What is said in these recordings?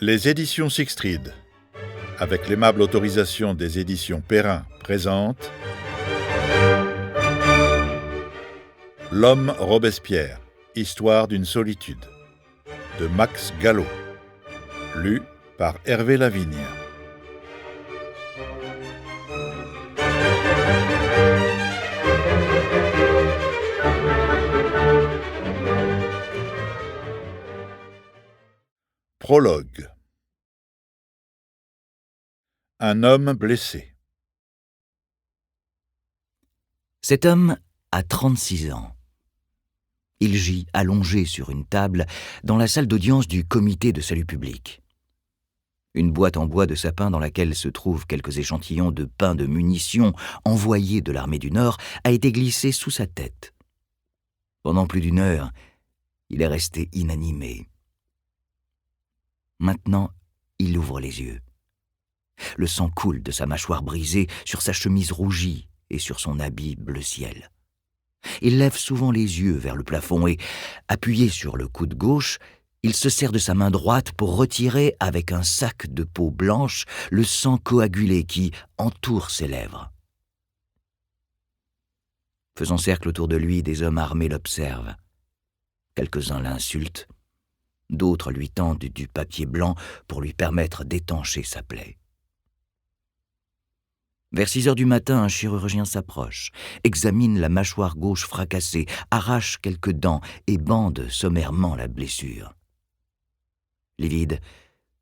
Les éditions Sixtrid, avec l'aimable autorisation des éditions Perrin, présentent L'homme Robespierre, histoire d'une solitude, de Max Gallo, lu par Hervé Lavigne. Prologue. Un homme blessé. Cet homme a 36 ans. Il gît allongé sur une table dans la salle d'audience du comité de salut public. Une boîte en bois de sapin dans laquelle se trouvent quelques échantillons de pain de munitions envoyés de l'armée du Nord a été glissée sous sa tête. Pendant plus d'une heure, il est resté inanimé. Maintenant, il ouvre les yeux. Le sang coule de sa mâchoire brisée sur sa chemise rougie et sur son habit bleu ciel. Il lève souvent les yeux vers le plafond et, appuyé sur le coude gauche, il se sert de sa main droite pour retirer avec un sac de peau blanche le sang coagulé qui entoure ses lèvres. Faisant cercle autour de lui, des hommes armés l'observent. Quelques-uns l'insultent, d'autres lui tendent du papier blanc pour lui permettre d'étancher sa plaie. Vers 6 heures du matin, un chirurgien s'approche, examine la mâchoire gauche fracassée, arrache quelques dents et bande sommairement la blessure. Livide,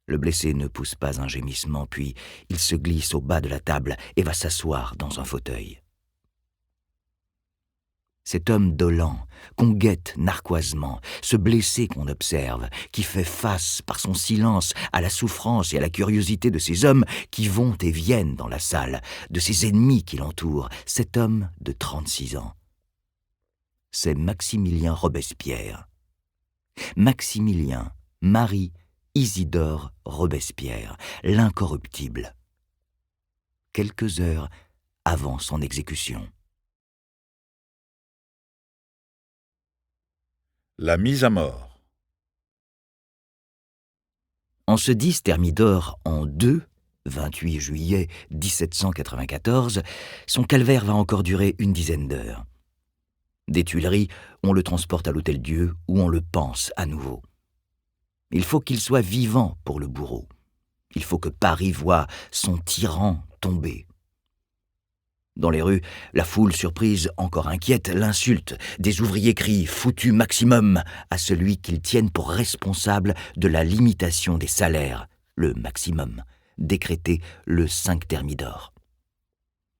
le blessé ne pousse pas un gémissement, puis il se glisse au bas de la table et va s'asseoir dans un fauteuil. Cet homme dolent, qu'on guette narquoisement, ce blessé qu'on observe, qui fait face par son silence à la souffrance et à la curiosité de ces hommes qui vont et viennent dans la salle, de ses ennemis qui l'entourent, cet homme de 36 ans. C'est Maximilien Robespierre. Maximilien, Marie Isidore Robespierre, l'incorruptible. Quelques heures avant son exécution. La mise à mort. En ce 10 Thermidor en 28 juillet 1794, son calvaire va encore durer une dizaine d'heures. Des Tuileries, on le transporte à l'Hôtel-Dieu où on le pense à nouveau. Il faut qu'il soit vivant pour le bourreau. Il faut que Paris voie son tyran tomber. Dans les rues, la foule surprise, encore inquiète, l'insulte. Des ouvriers crient « foutu maximum » à celui qu'ils tiennent pour responsable de la limitation des salaires, le maximum, décrété le 5 Thermidor.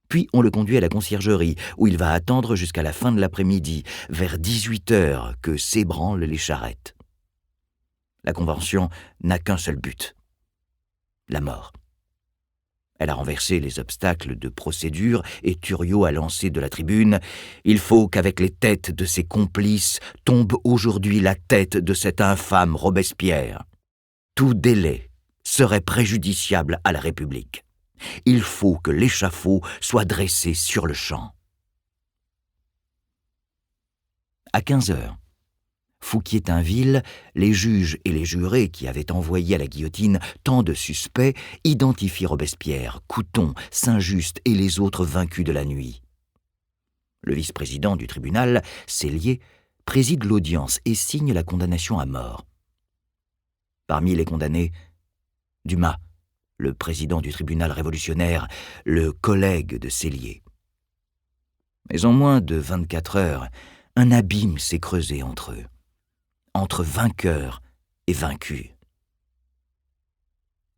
Puis on le conduit à la conciergerie, où il va attendre jusqu'à la fin de l'après-midi, vers 18 heures, que s'ébranlent les charrettes. La Convention n'a qu'un seul but, la mort. Elle a renversé les obstacles de procédure et Thuriot a lancé de la tribune « Il faut qu'avec les têtes de ses complices tombe aujourd'hui la tête de cet infâme Robespierre. Tout délai serait préjudiciable à la République. Il faut que l'échafaud soit dressé sur le champ. » À 15 heures, Fouquier-Tinville, les juges et les jurés qui avaient envoyé à la guillotine tant de suspects identifient Robespierre, Couthon, Saint-Just et les autres vaincus de la nuit. Le vice-président du tribunal, Sellier, préside l'audience et signe la condamnation à mort. Parmi les condamnés, Dumas, le président du tribunal révolutionnaire, le collègue de Sellier. Mais en moins de 24 heures, un abîme s'est creusé entre eux. Entre vainqueurs et vaincus.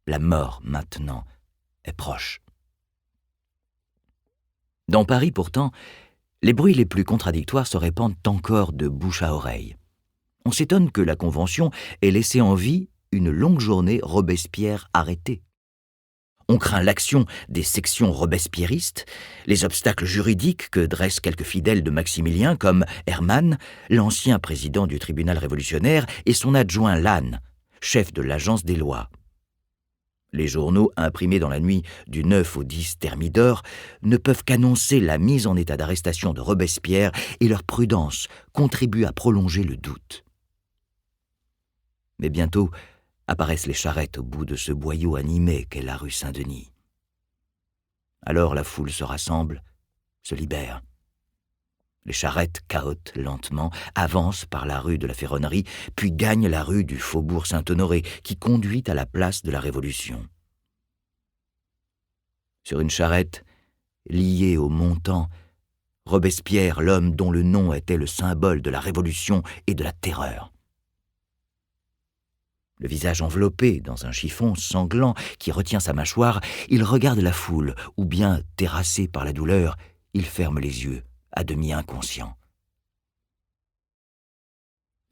La mort, maintenant, est proche. Dans Paris, pourtant, les bruits les plus contradictoires se répandent encore de bouche à oreille. On s'étonne que la Convention ait laissé en vie une longue journée Robespierre arrêté. On craint l'action des sections robespierristes, les obstacles juridiques que dressent quelques fidèles de Maximilien comme Hermann, l'ancien président du tribunal révolutionnaire, et son adjoint Lannes, chef de l'agence des lois. Les journaux imprimés dans la nuit du 9 au 10 Thermidor ne peuvent qu'annoncer la mise en état d'arrestation de Robespierre et leur prudence contribue à prolonger le doute. Mais bientôt, apparaissent les charrettes au bout de ce boyau animé qu'est la rue Saint-Denis. Alors la foule se rassemble, se libère. Les charrettes cahotent lentement, avancent par la rue de la Ferronnerie, puis gagnent la rue du Faubourg Saint-Honoré, qui conduit à la place de la Révolution. Sur une charrette, liée au montant, Robespierre, l'homme dont le nom était le symbole de la Révolution et de la terreur. Le visage enveloppé dans un chiffon sanglant qui retient sa mâchoire, il regarde la foule, ou bien, terrassé par la douleur, il ferme les yeux, à demi inconscient.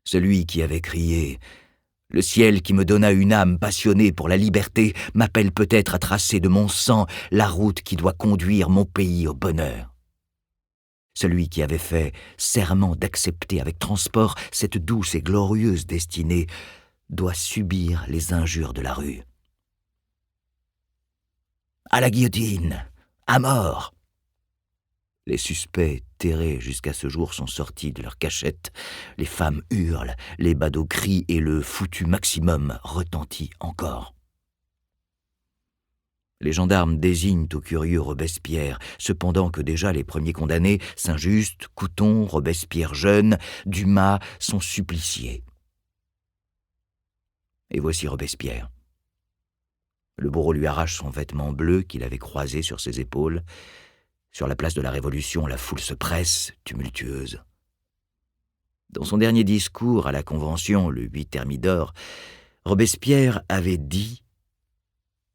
Celui qui avait crié « Le ciel qui me donna une âme passionnée pour la liberté m'appelle peut-être à tracer de mon sang la route qui doit conduire mon pays au bonheur. » Celui qui avait fait serment d'accepter avec transport cette douce et glorieuse destinée doit subir les injures de la rue. À la guillotine, à mort! Les suspects terrés jusqu'à ce jour sont sortis de leur cachette, les femmes hurlent, les badauds crient et le foutu maximum retentit encore. Les gendarmes désignent au curieux Robespierre, cependant que déjà les premiers condamnés, Saint-Just, Couthon, Robespierre jeune, Dumas, sont suppliciés. Et voici Robespierre. Le bourreau lui arrache son vêtement bleu qu'il avait croisé sur ses épaules. Sur la place de la Révolution, la foule se presse, tumultueuse. Dans son dernier discours à la Convention, le 8 Thermidor, Robespierre avait dit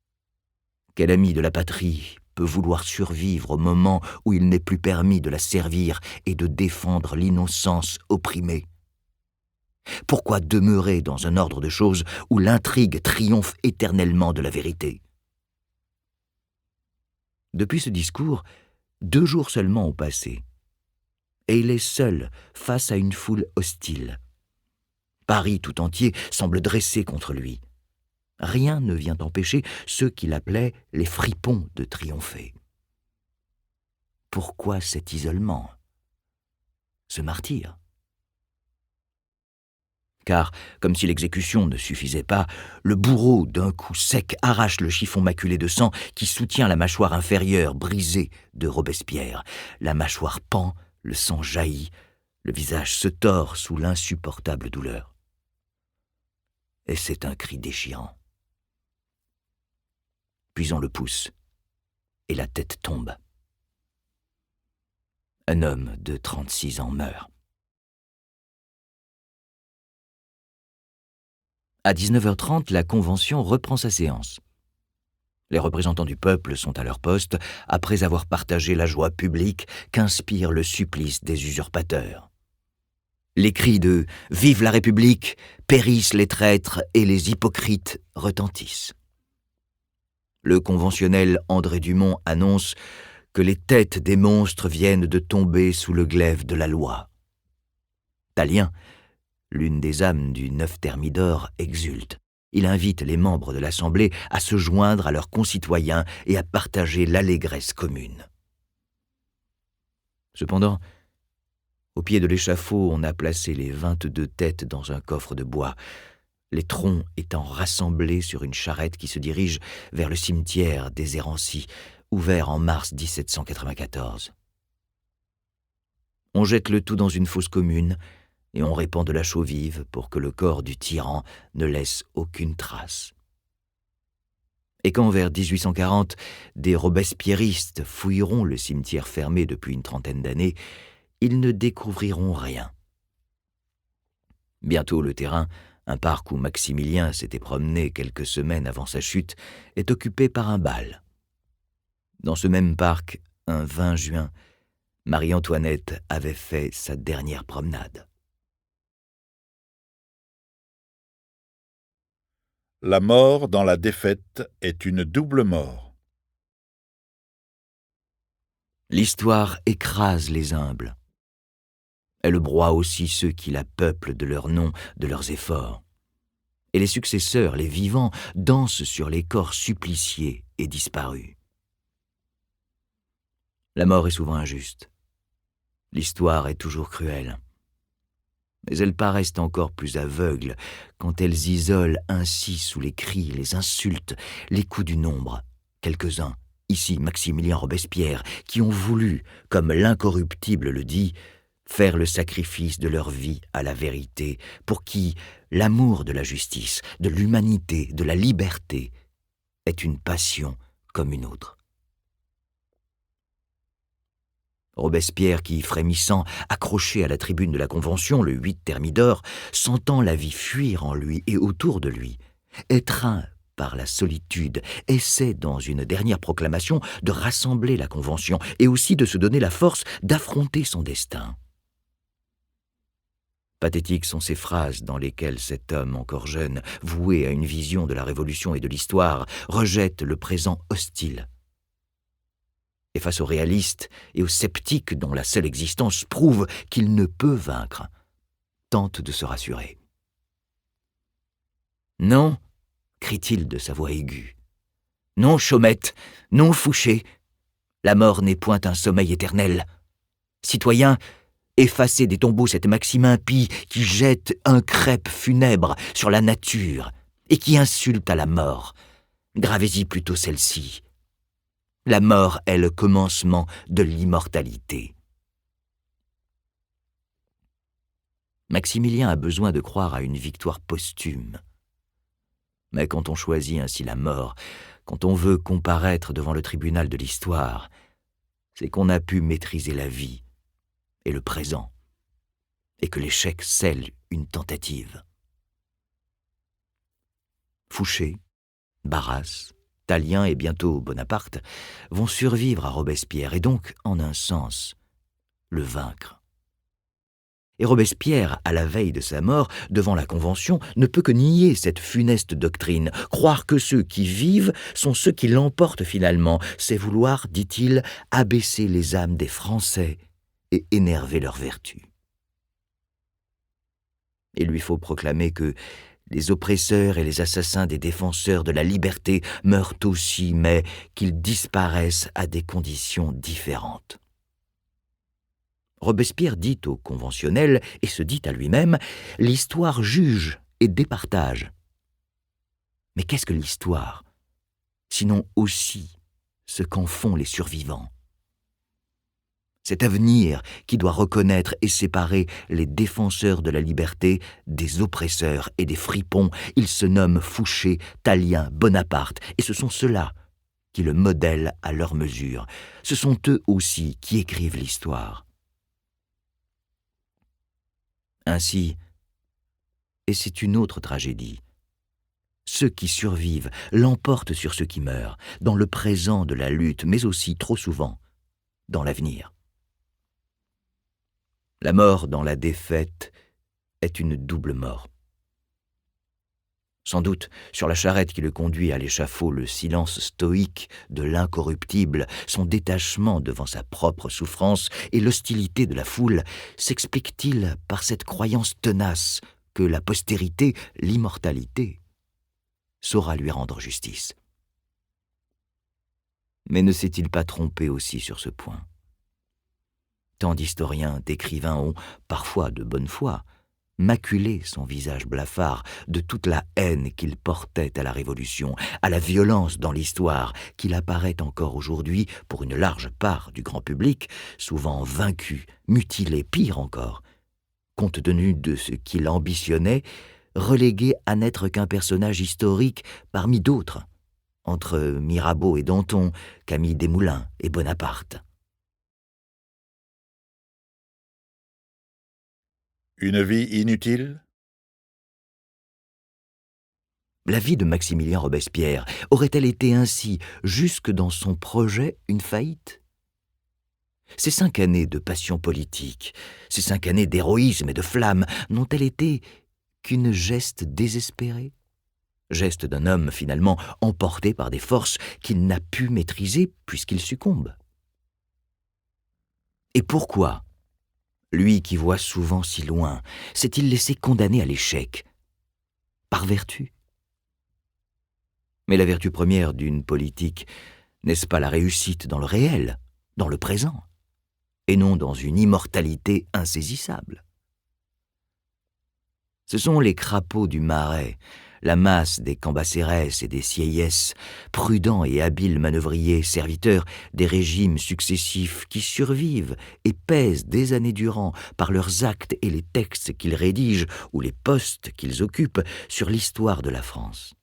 « Quel ami de la patrie peut vouloir survivre au moment où il n'est plus permis de la servir et de défendre l'innocence opprimée ? Pourquoi demeurer dans un ordre de choses où l'intrigue triomphe éternellement de la vérité ?» Depuis ce discours, 2 jours seulement ont passé, et il est seul face à une foule hostile. Paris tout entier semble dressé contre lui. Rien ne vient empêcher ceux qui l'appelaient les fripons de triompher. Pourquoi cet isolement, ce martyre ? Car, comme si l'exécution ne suffisait pas, le bourreau d'un coup sec arrache le chiffon maculé de sang qui soutient la mâchoire inférieure brisée de Robespierre. La mâchoire pend, le sang jaillit, le visage se tord sous l'insupportable douleur. Et c'est un cri déchirant. Puis on le pousse, et la tête tombe. Un homme de 36 ans meurt. À 19h30, la Convention reprend sa séance. Les représentants du peuple sont à leur poste après avoir partagé la joie publique qu'inspire le supplice des usurpateurs. Les cris de « Vive la République !» périssent les traîtres et les hypocrites retentissent. Le conventionnel André Dumont annonce que les têtes des monstres viennent de tomber sous le glaive de la loi. Tallien, l'une des âmes du 9 Thermidor, exulte. Il invite les membres de l'Assemblée à se joindre à leurs concitoyens et à partager l'allégresse commune. Cependant, au pied de l'échafaud, on a placé les 22 têtes dans un coffre de bois, les troncs étant rassemblés sur une charrette qui se dirige vers le cimetière des Errancis, ouvert en mars 1794. On jette le tout dans une fosse commune et on répand de la chaux vive pour que le corps du tyran ne laisse aucune trace. Et quand, vers 1840, des robespierristes fouilleront le cimetière fermé depuis une trentaine d'années, ils ne découvriront rien. Bientôt le terrain, un parc où Maximilien s'était promené quelques semaines avant sa chute, est occupé par un bal. Dans ce même parc, un 20 juin, Marie-Antoinette avait fait sa dernière promenade. La mort dans la défaite est une double mort. L'histoire écrase les humbles. Elle broie aussi ceux qui la peuplent de leurs noms, de leurs efforts. Et les successeurs, les vivants, dansent sur les corps suppliciés et disparus. La mort est souvent injuste. L'histoire est toujours cruelle. Mais elles paraissent encore plus aveugles quand elles isolent ainsi sous les cris, les insultes, les coups du nombre, quelques-uns, ici Maximilien Robespierre, qui ont voulu, comme l'incorruptible le dit, faire le sacrifice de leur vie à la vérité, pour qui l'amour de la justice, de l'humanité, de la liberté est une passion comme une autre. Robespierre qui, frémissant, accroché à la tribune de la Convention le 8 Thermidor, sentant la vie fuir en lui et autour de lui, étreint par la solitude, essaie dans une dernière proclamation de rassembler la Convention et aussi de se donner la force d'affronter son destin. Pathétiques sont ces phrases dans lesquelles cet homme encore jeune, voué à une vision de la Révolution et de l'histoire, rejette le présent hostile. Et face aux réalistes et aux sceptiques dont la seule existence prouve qu'il ne peut vaincre, tente de se rassurer. « Non !» crie-t-il de sa voix aiguë. « Non, Chaumette, non, Fouché, la mort n'est point un sommeil éternel. Citoyens, effacez des tombeaux cette maxime impie qui jette un crêpe funèbre sur la nature et qui insulte à la mort. Gravez-y plutôt celle-ci. La mort est le commencement de l'immortalité. » Maximilien a besoin de croire à une victoire posthume. Mais quand on choisit ainsi la mort, quand on veut comparaître devant le tribunal de l'histoire, c'est qu'on a pu maîtriser la vie et le présent, et que l'échec scelle une tentative. Fouché, Barras, Tallien et bientôt Bonaparte vont survivre à Robespierre et donc, en un sens, le vaincre. Et Robespierre, à la veille de sa mort, devant la Convention, ne peut que nier cette funeste doctrine. Croire que ceux qui vivent sont ceux qui l'emportent finalement, c'est vouloir, dit-il, abaisser les âmes des Français et énerver leur vertu. Il lui faut proclamer que les oppresseurs et les assassins des défenseurs de la liberté meurent aussi, mais qu'ils disparaissent à des conditions différentes. Robespierre dit au conventionnel et se dit à lui-même « L'histoire juge et départage ». Mais qu'est-ce que l'histoire, sinon aussi ce qu'en font les survivants ? Cet avenir qui doit reconnaître et séparer les défenseurs de la liberté des oppresseurs et des fripons, ils se nomment Fouché, Tallien, Bonaparte, et ce sont ceux-là qui le modèlent à leur mesure. Ce sont eux aussi qui écrivent l'histoire. Ainsi, et c'est une autre tragédie, ceux qui survivent l'emportent sur ceux qui meurent, dans le présent de la lutte, mais aussi, trop souvent, dans l'avenir. La mort dans la défaite est une double mort. Sans doute, sur la charrette qui le conduit à l'échafaud, le silence stoïque de l'incorruptible, son détachement devant sa propre souffrance et l'hostilité de la foule s'explique-t-il par cette croyance tenace que la postérité, l'immortalité, saura lui rendre justice. Mais ne s'est-il pas trompé aussi sur ce point ? Tant d'historiens, d'écrivains ont, parfois de bonne foi, maculé son visage blafard de toute la haine qu'il portait à la Révolution, à la violence dans l'histoire, qu'il apparaît encore aujourd'hui pour une large part du grand public, souvent vaincu, mutilé, pire encore, compte tenu de ce qu'il ambitionnait, relégué à n'être qu'un personnage historique parmi d'autres, entre Mirabeau et Danton, Camille Desmoulins et Bonaparte. Une vie inutile ? La vie de Maximilien Robespierre aurait-elle été ainsi, jusque dans son projet, une faillite ? Ces 5 années de passion politique, ces 5 années d'héroïsme et de flamme, n'ont-elles été qu'une geste désespérée ? Geste d'un homme finalement emporté par des forces qu'il n'a pu maîtriser puisqu'il succombe. Et pourquoi ? Lui qui voit souvent si loin, s'est-il laissé condamner à l'échec ? Par vertu ? Mais la vertu première d'une politique, n'est-ce pas la réussite dans le réel, dans le présent, et non dans une immortalité insaisissable ? Ce sont les crapauds du Marais, la masse des Cambacérès et des Sieyès, prudents et habiles manœuvriers, serviteurs des régimes successifs qui survivent et pèsent des années durant par leurs actes et les textes qu'ils rédigent ou les postes qu'ils occupent sur l'histoire de la France.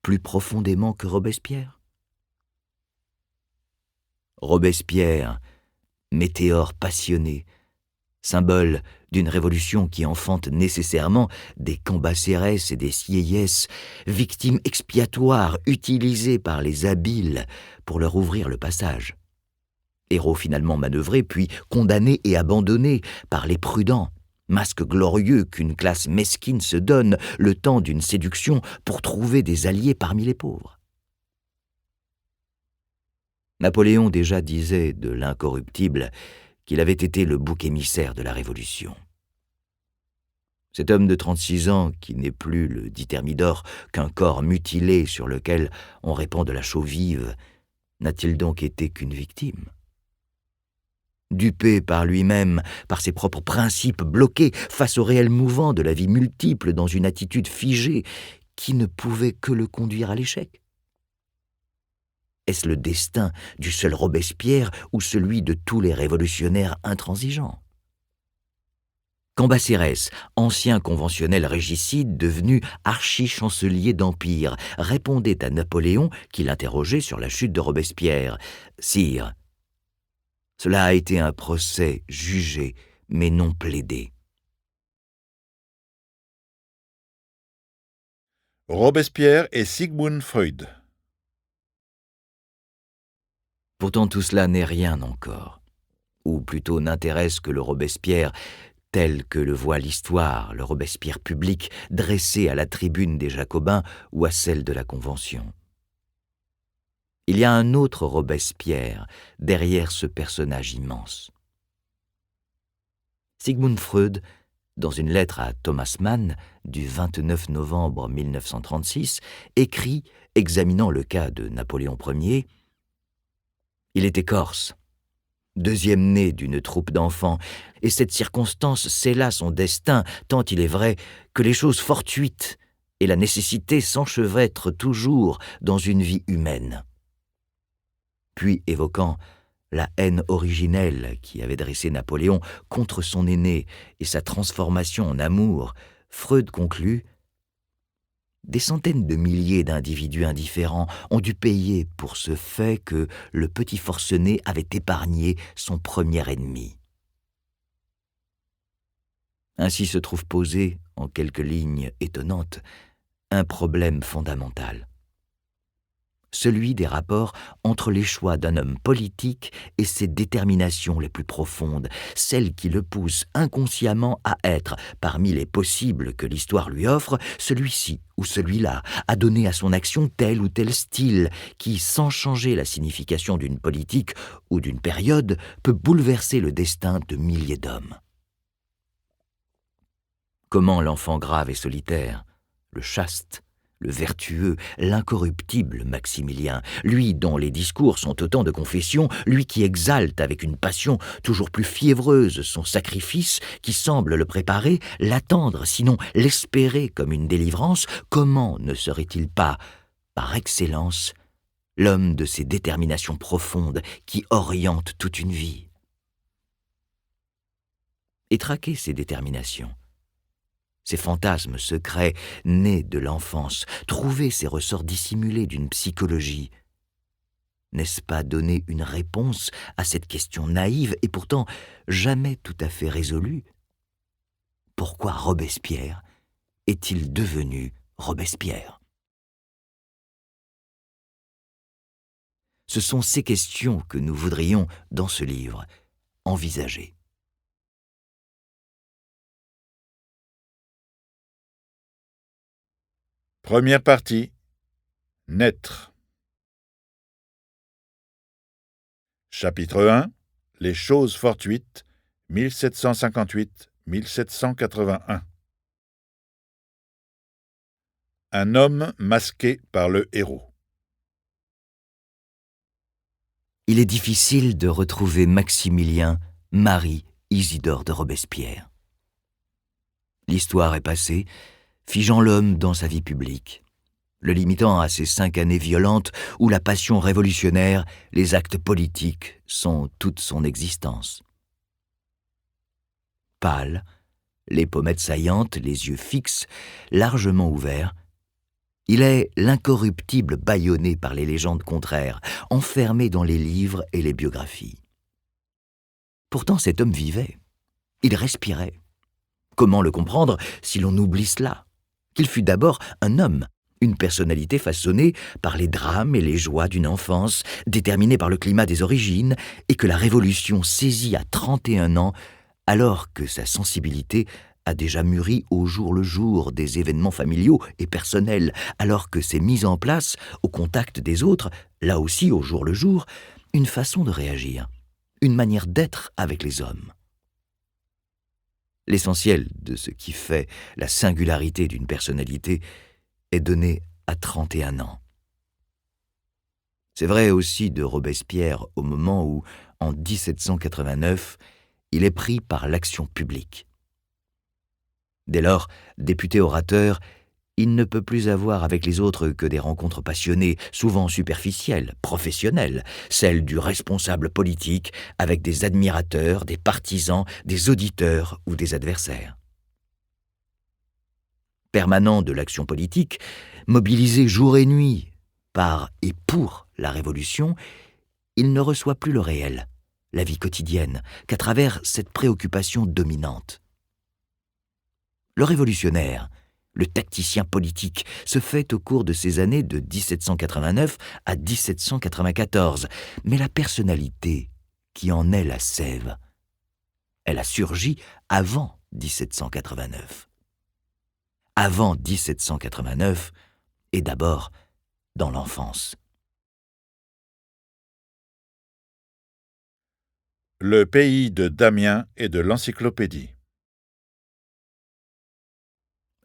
Plus profondément que Robespierre. Robespierre, météore passionné, symbole d'une révolution qui enfante nécessairement des Cambacérès et des Sieyès, victimes expiatoires utilisées par les habiles pour leur ouvrir le passage. Héros finalement manœuvrés, puis condamnés et abandonnés par les prudents, masque glorieux qu'une classe mesquine se donne le temps d'une séduction pour trouver des alliés parmi les pauvres. Napoléon déjà disait de l'incorruptible qu'il avait été le bouc émissaire de la Révolution. Cet homme de 36 ans, qui n'est plus le dit Thermidor qu'un corps mutilé sur lequel on répand de la chaux vive, n'a-t-il donc été qu'une victime ? Dupé par lui-même, par ses propres principes, bloqué face au réel mouvant de la vie multiple dans une attitude figée qui ne pouvait que le conduire à l'échec ? Est-ce le destin du seul Robespierre ou celui de tous les révolutionnaires intransigeants ? Cambacérès, ancien conventionnel régicide devenu archi-chancelier d'Empire, répondait à Napoléon qui l'interrogeait sur la chute de Robespierre. « Sire, cela a été un procès jugé, mais non plaidé. » Robespierre et Sigmund Freud. Pourtant tout cela n'est rien encore, ou plutôt n'intéresse que le Robespierre tel que le voit l'histoire, le Robespierre public dressé à la tribune des Jacobins ou à celle de la Convention. Il y a un autre Robespierre derrière ce personnage immense. Sigmund Freud, dans une lettre à Thomas Mann du 29 novembre 1936, écrit, examinant le cas de Napoléon Ier, « Il était corse, deuxième né d'une troupe d'enfants, et cette circonstance scella son destin, tant il est vrai que les choses fortuites et la nécessité s'enchevêtrent toujours dans une vie humaine. » Puis, évoquant la haine originelle qui avait dressé Napoléon contre son aîné et sa transformation en amour, Freud conclut « Des centaines de milliers d'individus indifférents ont dû payer pour ce fait que le petit forcené avait épargné son premier ennemi. » Ainsi se trouve posé, en quelques lignes étonnantes, un problème fondamental. Celui des rapports entre les choix d'un homme politique et ses déterminations les plus profondes, celles qui le poussent inconsciemment à être, parmi les possibles que l'histoire lui offre, celui-ci ou celui-là, à donner à son action tel ou tel style qui, sans changer la signification d'une politique ou d'une période, peut bouleverser le destin de milliers d'hommes. Comment l'enfant grave et solitaire, le chaste, le vertueux, l'incorruptible Maximilien, lui dont les discours sont autant de confessions, lui qui exalte avec une passion toujours plus fiévreuse son sacrifice, qui semble le préparer, l'attendre, sinon l'espérer comme une délivrance, comment ne serait-il pas, par excellence, l'homme de ces déterminations profondes qui orientent toute une vie ? Et traquer ces déterminations, ces fantasmes secrets nés de l'enfance, trouver ces ressorts dissimulés d'une psychologie. N'est-ce pas donner une réponse à cette question naïve et pourtant jamais tout à fait résolue ? Pourquoi Robespierre est-il devenu Robespierre ? Ce sont ces questions que nous voudrions, dans ce livre, envisager. Première partie. Naître. Chapitre 1. Les choses fortuites, 1758-1781. Un homme masqué par le héros. Il est difficile de retrouver Maximilien, Marie, Isidore de Robespierre. L'histoire est passée, figeant l'homme dans sa vie publique, le limitant à ces 5 années violentes où la passion révolutionnaire, les actes politiques sont toute son existence. Pâle, les pommettes saillantes, les yeux fixes, largement ouverts, il est l'incorruptible bâillonné par les légendes contraires, enfermé dans les livres et les biographies. Pourtant cet homme vivait, il respirait. Comment le comprendre si l'on oublie cela? Qu'il fut d'abord un homme, une personnalité façonnée par les drames et les joies d'une enfance, déterminée par le climat des origines, et que la Révolution saisit à 31 ans, alors que sa sensibilité a déjà mûri au jour le jour des événements familiaux et personnels, alors que s'est mise en place, au contact des autres, là aussi au jour le jour, une façon de réagir, une manière d'être avec les hommes. L'essentiel de ce qui fait la singularité d'une personnalité est donné à 31 ans. C'est vrai aussi de Robespierre au moment où, en 1789, il est pris par l'action publique. Dès lors, député orateur, il ne peut plus avoir avec les autres que des rencontres passionnées, souvent superficielles, professionnelles, celles du responsable politique avec des admirateurs, des partisans, des auditeurs ou des adversaires. Permanent de l'action politique, mobilisé jour et nuit par et pour la Révolution, il ne reçoit plus le réel, la vie quotidienne, qu'à travers cette préoccupation dominante. Le révolutionnaire, le tacticien politique, se fait au cours de ces années de 1789 à 1794, mais la personnalité qui en est la sève, elle a surgi avant 1789. Avant 1789, et d'abord dans l'enfance. Le pays de Damien et de l'Encyclopédie.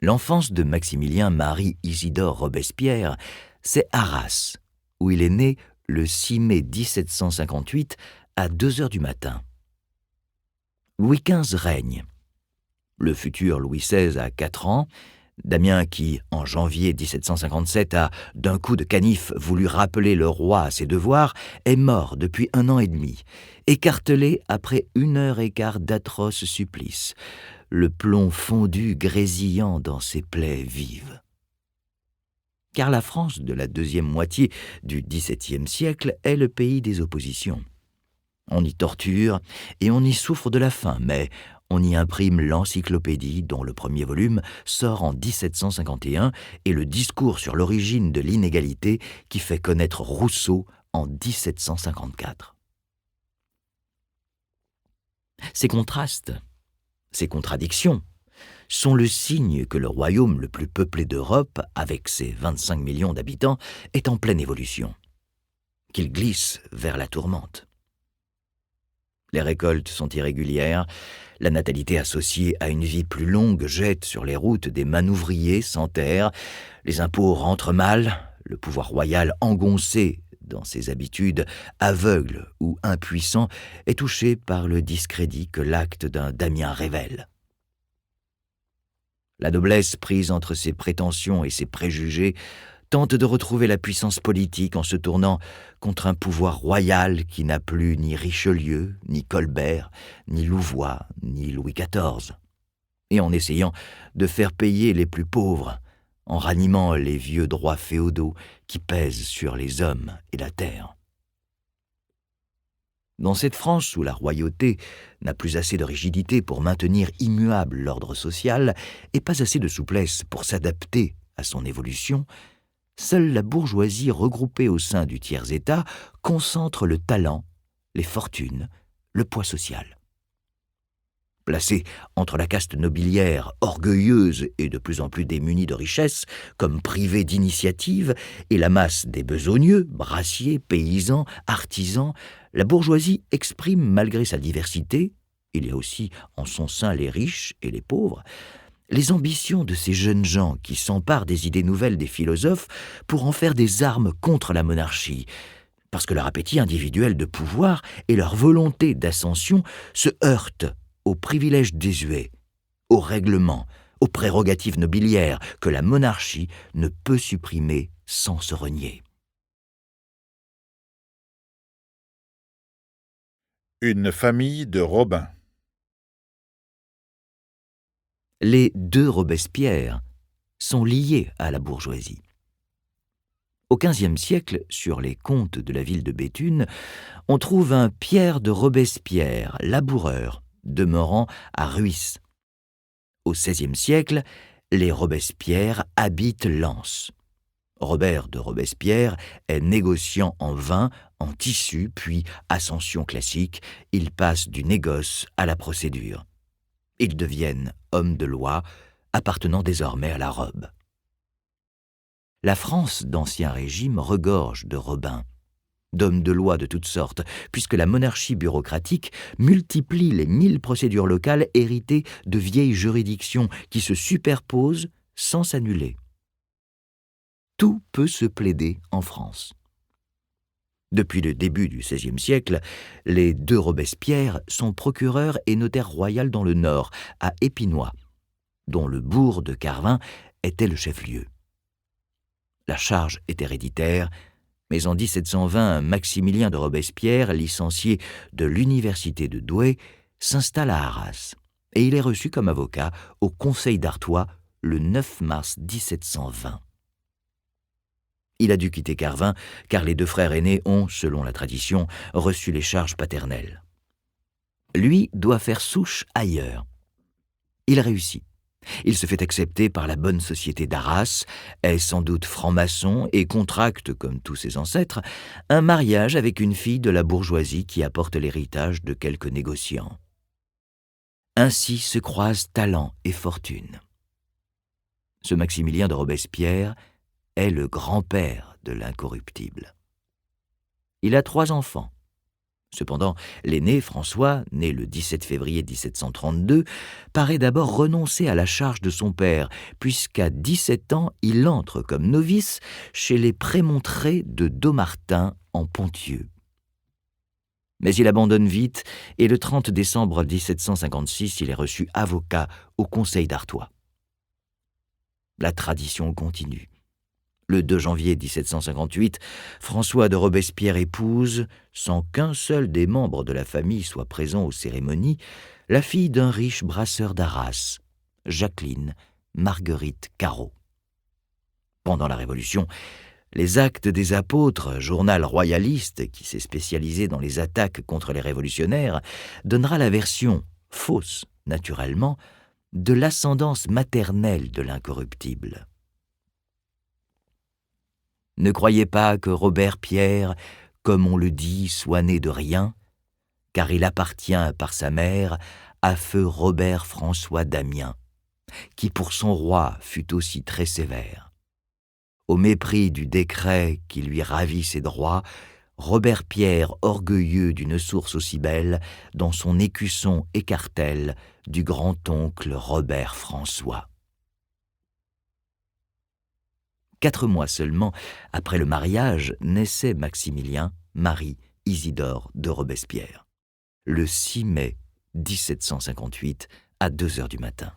L'enfance de Maximilien Marie Isidore Robespierre, c'est Arras, où il est né le 6 mai 1758 à 2 heures du matin. Louis XV règne. Le futur Louis XVI a 4 ans. Damien qui, en janvier 1757, a, d'un coup de canif, voulu rappeler le roi à ses devoirs, est mort depuis 1 an et demi, écartelé après 1 heure et quart d'atroces supplices, le plomb fondu grésillant dans ses plaies vives. Car la France de la deuxième moitié du XVIIe siècle est le pays des oppositions. On y torture et on y souffre de la faim, mais on y imprime l'Encyclopédie dont le premier volume sort en 1751 et le discours sur l'origine de l'inégalité qui fait connaître Rousseau en 1754. Ces contrastes, ces contradictions, sont le signe que le royaume le plus peuplé d'Europe, avec ses 25 millions d'habitants, est en pleine évolution, qu'il glisse vers la tourmente. Les récoltes sont irrégulières, la natalité associée à une vie plus longue jette sur les routes des manouvriers sans terre, les impôts rentrent mal, le pouvoir royal engoncé dans ses habitudes, aveugle ou impuissant, est touché par le discrédit que l'acte d'un Damien révèle. La noblesse, prise entre ses prétentions et ses préjugés, tente de retrouver la puissance politique en se tournant contre un pouvoir royal qui n'a plus ni Richelieu, ni Colbert, ni Louvois, ni Louis XIV, et en essayant de faire payer les plus pauvres, en ranimant les vieux droits féodaux qui pèsent sur les hommes et la terre. Dans cette France où la royauté n'a plus assez de rigidité pour maintenir immuable l'ordre social et pas assez de souplesse pour s'adapter à son évolution, seule la bourgeoisie regroupée au sein du tiers-État concentre le talent, les fortunes, le poids social. Placée entre la caste nobiliaire, orgueilleuse et de plus en plus démunie de richesses, comme privée d'initiative, et la masse des besogneux, brassiers, paysans, artisans, la bourgeoisie exprime malgré sa diversité, il y a aussi en son sein les riches et les pauvres, les ambitions de ces jeunes gens qui s'emparent des idées nouvelles des philosophes pour en faire des armes contre la monarchie, parce que leur appétit individuel de pouvoir et leur volonté d'ascension se heurtent aux privilèges désuets, aux règlements, aux prérogatives nobiliaires que la monarchie ne peut supprimer sans se renier. Une famille de Robin. Les deux Robespierre sont liés à la bourgeoisie. Au XVe siècle, sur les comptes de la ville de Béthune, on trouve un Pierre de Robespierre, laboureur, demeurant à Ruisse. Au XVIe siècle, les Robespierre habitent Lens. Robert de Robespierre est négociant en vin, en tissu, puis ascension classique, il passe du négoce à la procédure. Ils deviennent hommes de loi, appartenant désormais à la robe. La France d'Ancien Régime regorge de Robins, d'hommes de loi de toutes sortes, puisque la monarchie bureaucratique multiplie les 1000 procédures locales héritées de vieilles juridictions qui se superposent sans s'annuler. Tout peut se plaider en France. Depuis le début du XVIe siècle, les deux Robespierre sont procureurs et notaires royaux dans le Nord, à Épinois, dont le bourg de Carvin était le chef-lieu. La charge est héréditaire, mais en 1720, Maximilien de Robespierre, licencié de l'université de Douai, s'installe à Arras, et il est reçu comme avocat au Conseil d'Artois le 9 mars 1720. Il a dû quitter Carvin, car les deux frères aînés ont, selon la tradition, reçu les charges paternelles. Lui doit faire souche ailleurs. Il réussit. Il se fait accepter par la bonne société d'Arras, est sans doute franc-maçon et contracte, comme tous ses ancêtres, un mariage avec une fille de la bourgeoisie qui apporte l'héritage de quelques négociants. Ainsi se croisent talent et fortune. Ce Maximilien de Robespierre est le grand-père de l'incorruptible. Il a 3 enfants. Cependant, l'aîné, François, né le 17 février 1732, paraît d'abord renoncer à la charge de son père, puisqu'à 17 ans, il entre comme novice chez les Prémontrés de Dommartin en Ponthieu. Mais il abandonne vite, et le 30 décembre 1756, il est reçu avocat au Conseil d'Artois. La tradition continue. Le 2 janvier 1758, François de Robespierre épouse, sans qu'un seul des membres de la famille soit présent aux cérémonies, la fille d'un riche brasseur d'Arras, Jacqueline Marguerite Carreau. Pendant la Révolution, les Actes des Apôtres, journal royaliste qui s'est spécialisé dans les attaques contre les révolutionnaires, donnera la version, fausse naturellement, de l'ascendance maternelle de l'incorruptible. Ne croyez pas que Robert Pierre, comme on le dit, soit né de rien, car il appartient par sa mère à feu Robert François Damien, qui pour son roi fut aussi très sévère. Au mépris du décret qui lui ravit ses droits, Robert Pierre, orgueilleux d'une source aussi belle, dans son écusson écartèle du grand-oncle Robert François. 4 mois seulement après le mariage, naissait Maximilien, Marie Isidore de Robespierre, le 6 mai 1758 à 2 heures du matin.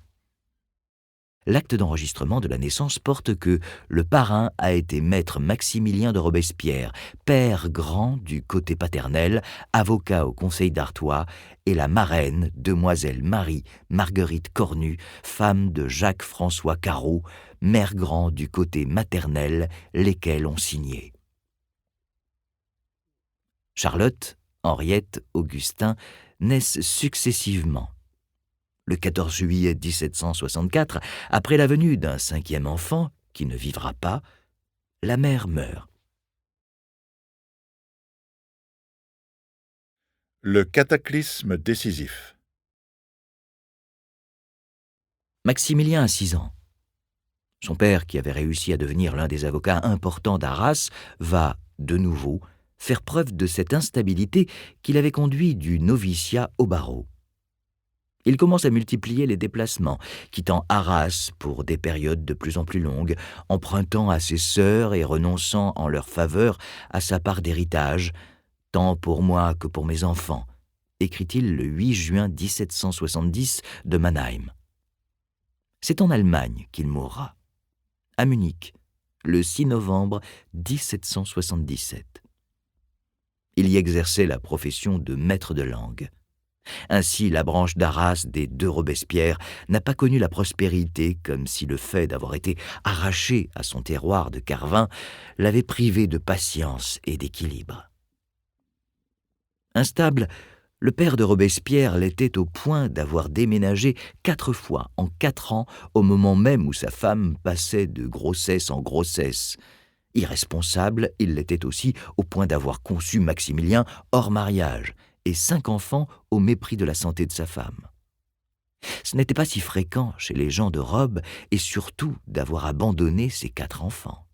L'acte d'enregistrement de la naissance porte que le parrain a été maître Maximilien de Robespierre, père grand du côté paternel, avocat au Conseil d'Artois, et la marraine, demoiselle Marie Marguerite Cornu, femme de Jacques-François Carreau, mère grand du côté maternel, lesquels ont signé. Charlotte, Henriette, Augustin naissent successivement. Le 14 juillet 1764, après la venue d'un 5e enfant, qui ne vivra pas, la mère meurt. Le cataclysme décisif. Maximilien a 6 ans. Son père, qui avait réussi à devenir l'un des avocats importants d'Arras, va, de nouveau, faire preuve de cette instabilité qui l'avait conduit du noviciat au barreau. Il commence à multiplier les déplacements, quittant Arras pour des périodes de plus en plus longues, empruntant à ses sœurs et renonçant en leur faveur à sa part d'héritage, tant pour moi que pour mes enfants, écrit-il le 8 juin 1770 de Mannheim. C'est en Allemagne qu'il mourra, à Munich, le 6 novembre 1777. Il y exerçait la profession de maître de langue. Ainsi, la branche d'Arras des deux Robespierre n'a pas connu la prospérité, comme si le fait d'avoir été arraché à son terroir de Carvin l'avait privé de patience et d'équilibre. Instable, le père de Robespierre l'était au point d'avoir déménagé 4 fois en 4 ans, au moment même où sa femme passait de grossesse en grossesse. Irresponsable, il l'était aussi au point d'avoir conçu Maximilien hors mariage, et 5 enfants au mépris de la santé de sa femme. Ce n'était pas si fréquent chez les gens de robe, et surtout d'avoir abandonné ses 4 enfants.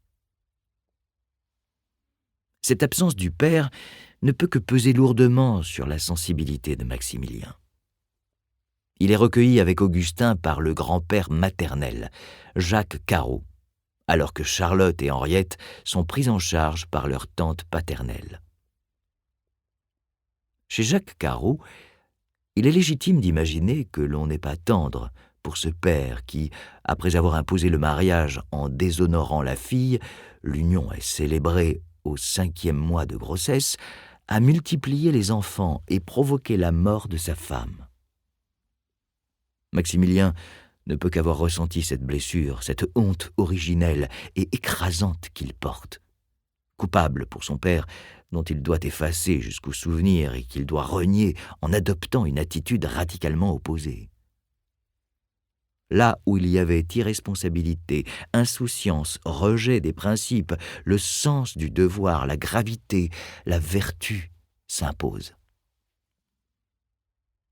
Cette absence du père ne peut que peser lourdement sur la sensibilité de Maximilien. Il est recueilli avec Augustin par le grand-père maternel, Jacques Caro, alors que Charlotte et Henriette sont prises en charge par leur tante paternelle. Chez Jacques Caro, il est légitime d'imaginer que l'on n'est pas tendre pour ce père qui, après avoir imposé le mariage en déshonorant la fille, l'union est célébrée au 5e mois de grossesse, a multiplié les enfants et provoqué la mort de sa femme. Maximilien ne peut qu'avoir ressenti cette blessure, cette honte originelle et écrasante qu'il porte. Coupable pour son père, dont il doit effacer jusqu'au souvenir et qu'il doit renier en adoptant une attitude radicalement opposée. Là où il y avait irresponsabilité, insouciance, rejet des principes, le sens du devoir, la gravité, la vertu s'imposent.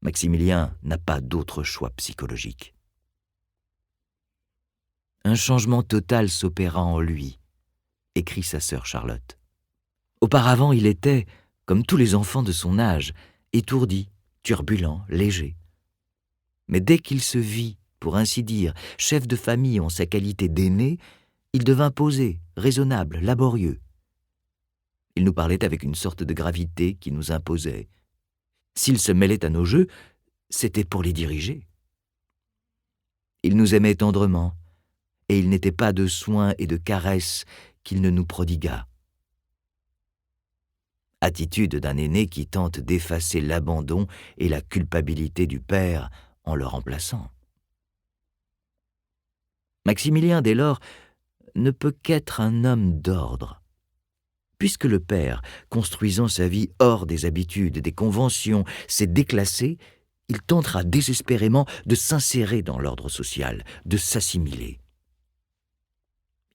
Maximilien n'a pas d'autre choix psychologique. Un changement total s'opéra en lui, écrit sa sœur Charlotte. Auparavant, il était, comme tous les enfants de son âge, étourdi, turbulent, léger. Mais dès qu'il se vit, pour ainsi dire, chef de famille en sa qualité d'aîné, il devint posé, raisonnable, laborieux. Il nous parlait avec une sorte de gravité qui nous imposait. S'il se mêlait à nos jeux, c'était pour les diriger. Il nous aimait tendrement, et il n'était pas de soins et de caresses qu'il ne nous prodigua. Attitude d'un aîné qui tente d'effacer l'abandon et la culpabilité du père en le remplaçant. Maximilien, dès lors, ne peut qu'être un homme d'ordre. Puisque le père, construisant sa vie hors des habitudes, des conventions, s'est déclassé, il tentera désespérément de s'insérer dans l'ordre social, de s'assimiler.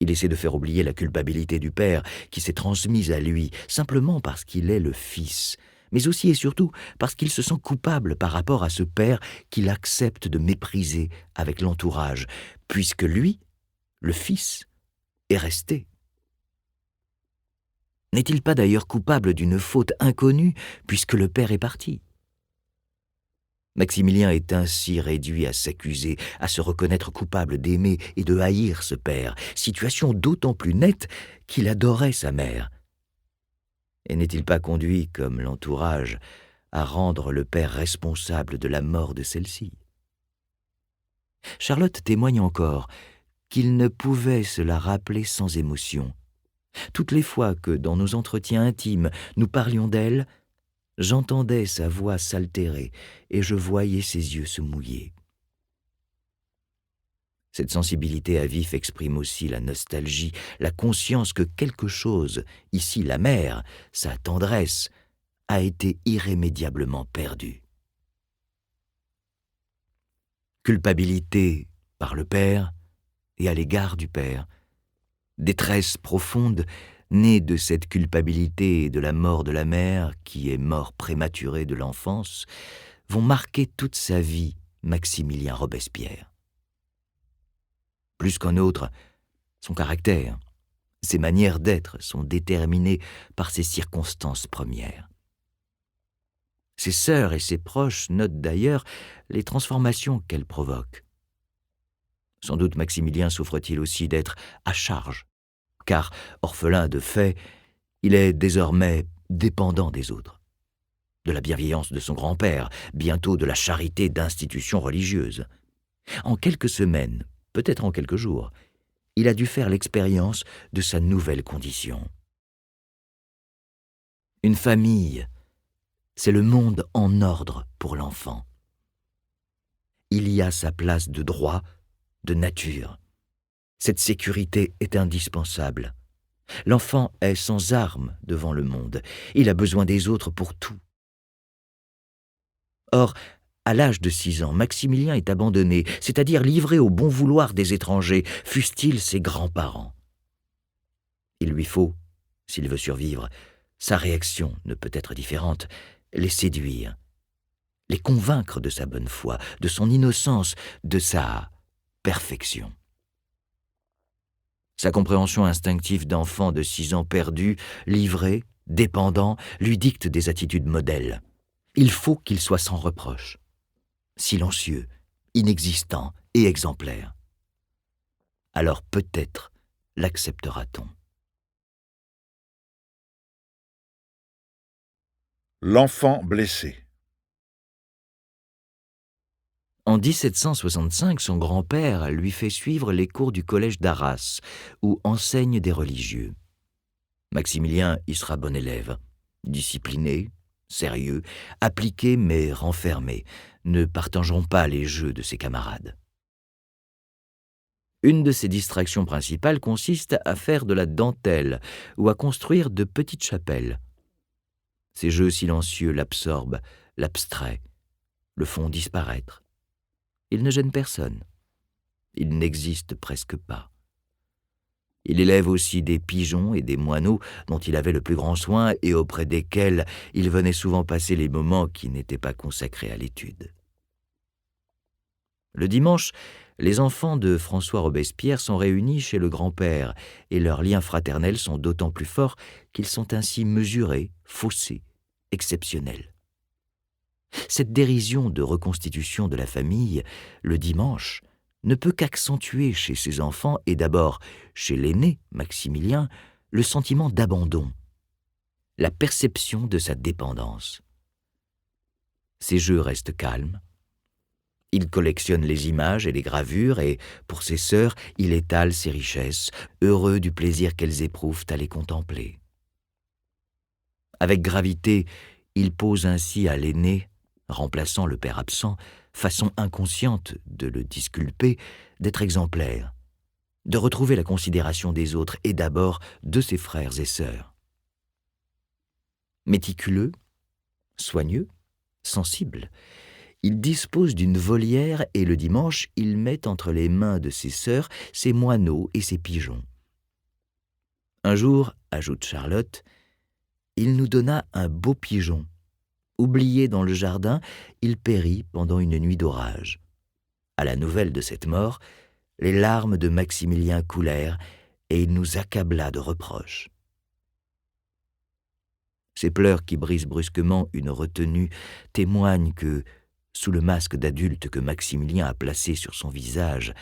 Il essaie de faire oublier la culpabilité du père qui s'est transmise à lui, simplement parce qu'il est le fils, mais aussi et surtout parce qu'il se sent coupable par rapport à ce père qu'il accepte de mépriser avec l'entourage, puisque lui, le fils, est resté. N'est-il pas d'ailleurs coupable d'une faute inconnue puisque le père est parti ? Maximilien est ainsi réduit à s'accuser, à se reconnaître coupable d'aimer et de haïr ce père, situation d'autant plus nette qu'il adorait sa mère. Et n'est-il pas conduit, comme l'entourage, à rendre le père responsable de la mort de celle-ci ? Charlotte témoigne encore qu'il ne pouvait se la rappeler sans émotion. Toutes les fois que, dans nos entretiens intimes, nous parlions d'elle, j'entendais sa voix s'altérer et je voyais ses yeux se mouiller. Cette sensibilité à vif exprime aussi la nostalgie, la conscience que quelque chose, ici la mère, sa tendresse, a été irrémédiablement perdue. Culpabilité par le père et à l'égard du père, détresse profonde née de cette culpabilité et de la mort de la mère, qui est mort prématurée de l'enfance, vont marquer toute sa vie Maximilien Robespierre. Plus qu'un autre, son caractère, ses manières d'être sont déterminées par ses circonstances premières. Ses sœurs et ses proches notent d'ailleurs les transformations qu'elle provoque. Sans doute Maximilien souffre-t-il aussi d'être à charge, car, orphelin de fait, il est désormais dépendant des autres, de la bienveillance de son grand-père, bientôt de la charité d'institutions religieuses. En quelques semaines, peut-être en quelques jours, il a dû faire l'expérience de sa nouvelle condition. Une famille, c'est le monde en ordre pour l'enfant. Il y a sa place de droit, de nature. Cette sécurité est indispensable. L'enfant est sans armes devant le monde. Il a besoin des autres pour tout. Or, à l'âge de 6 ans, Maximilien est abandonné, c'est-à-dire livré au bon vouloir des étrangers, fussent-ils ses grands-parents. Il lui faut, s'il veut survivre, sa réaction ne peut être différente, les séduire, les convaincre de sa bonne foi, de son innocence, de sa perfection. Sa compréhension instinctive d'enfant de 6 ans perdu, livré, dépendant, lui dicte des attitudes modèles. Il faut qu'il soit sans reproche, silencieux, inexistant et exemplaire. Alors peut-être l'acceptera-t-on. L'enfant blessé. En 1765, son grand-père lui fait suivre les cours du collège d'Arras, où enseignent des religieux. Maximilien y sera bon élève, discipliné, sérieux, appliqué mais renfermé, ne partageant pas les jeux de ses camarades. Une de ses distractions principales consiste à faire de la dentelle ou à construire de petites chapelles. Ces jeux silencieux l'absorbent, l'abstraient, le font disparaître. Il ne gêne personne. Il n'existe presque pas. Il élève aussi des pigeons et des moineaux dont il avait le plus grand soin et auprès desquels il venait souvent passer les moments qui n'étaient pas consacrés à l'étude. Le dimanche, les enfants de François Robespierre sont réunis chez le grand-père et leurs liens fraternels sont d'autant plus forts qu'ils sont ainsi mesurés, faussés, exceptionnels. Cette dérision de reconstitution de la famille, le dimanche, ne peut qu'accentuer chez ses enfants et d'abord chez l'aîné, Maximilien, le sentiment d'abandon, la perception de sa dépendance. Ses jeux restent calmes. Il collectionne les images et les gravures et, pour ses sœurs, il étale ses richesses, heureux du plaisir qu'elles éprouvent à les contempler. Avec gravité, il pose ainsi à l'aîné, remplaçant le père absent, façon inconsciente de le disculper, d'être exemplaire, de retrouver la considération des autres et d'abord de ses frères et sœurs. Méticuleux, soigneux, sensible, il dispose d'une volière et le dimanche, il met entre les mains de ses sœurs ses moineaux et ses pigeons. Un jour, ajoute Charlotte, il nous donna un beau pigeon. Oublié dans le jardin, il périt pendant une nuit d'orage. À la nouvelle de cette mort, les larmes de Maximilien coulèrent et il nous accabla de reproches. Ces pleurs qui brisent brusquement une retenue témoignent que, sous le masque d'adulte que Maximilien a placé sur son visage,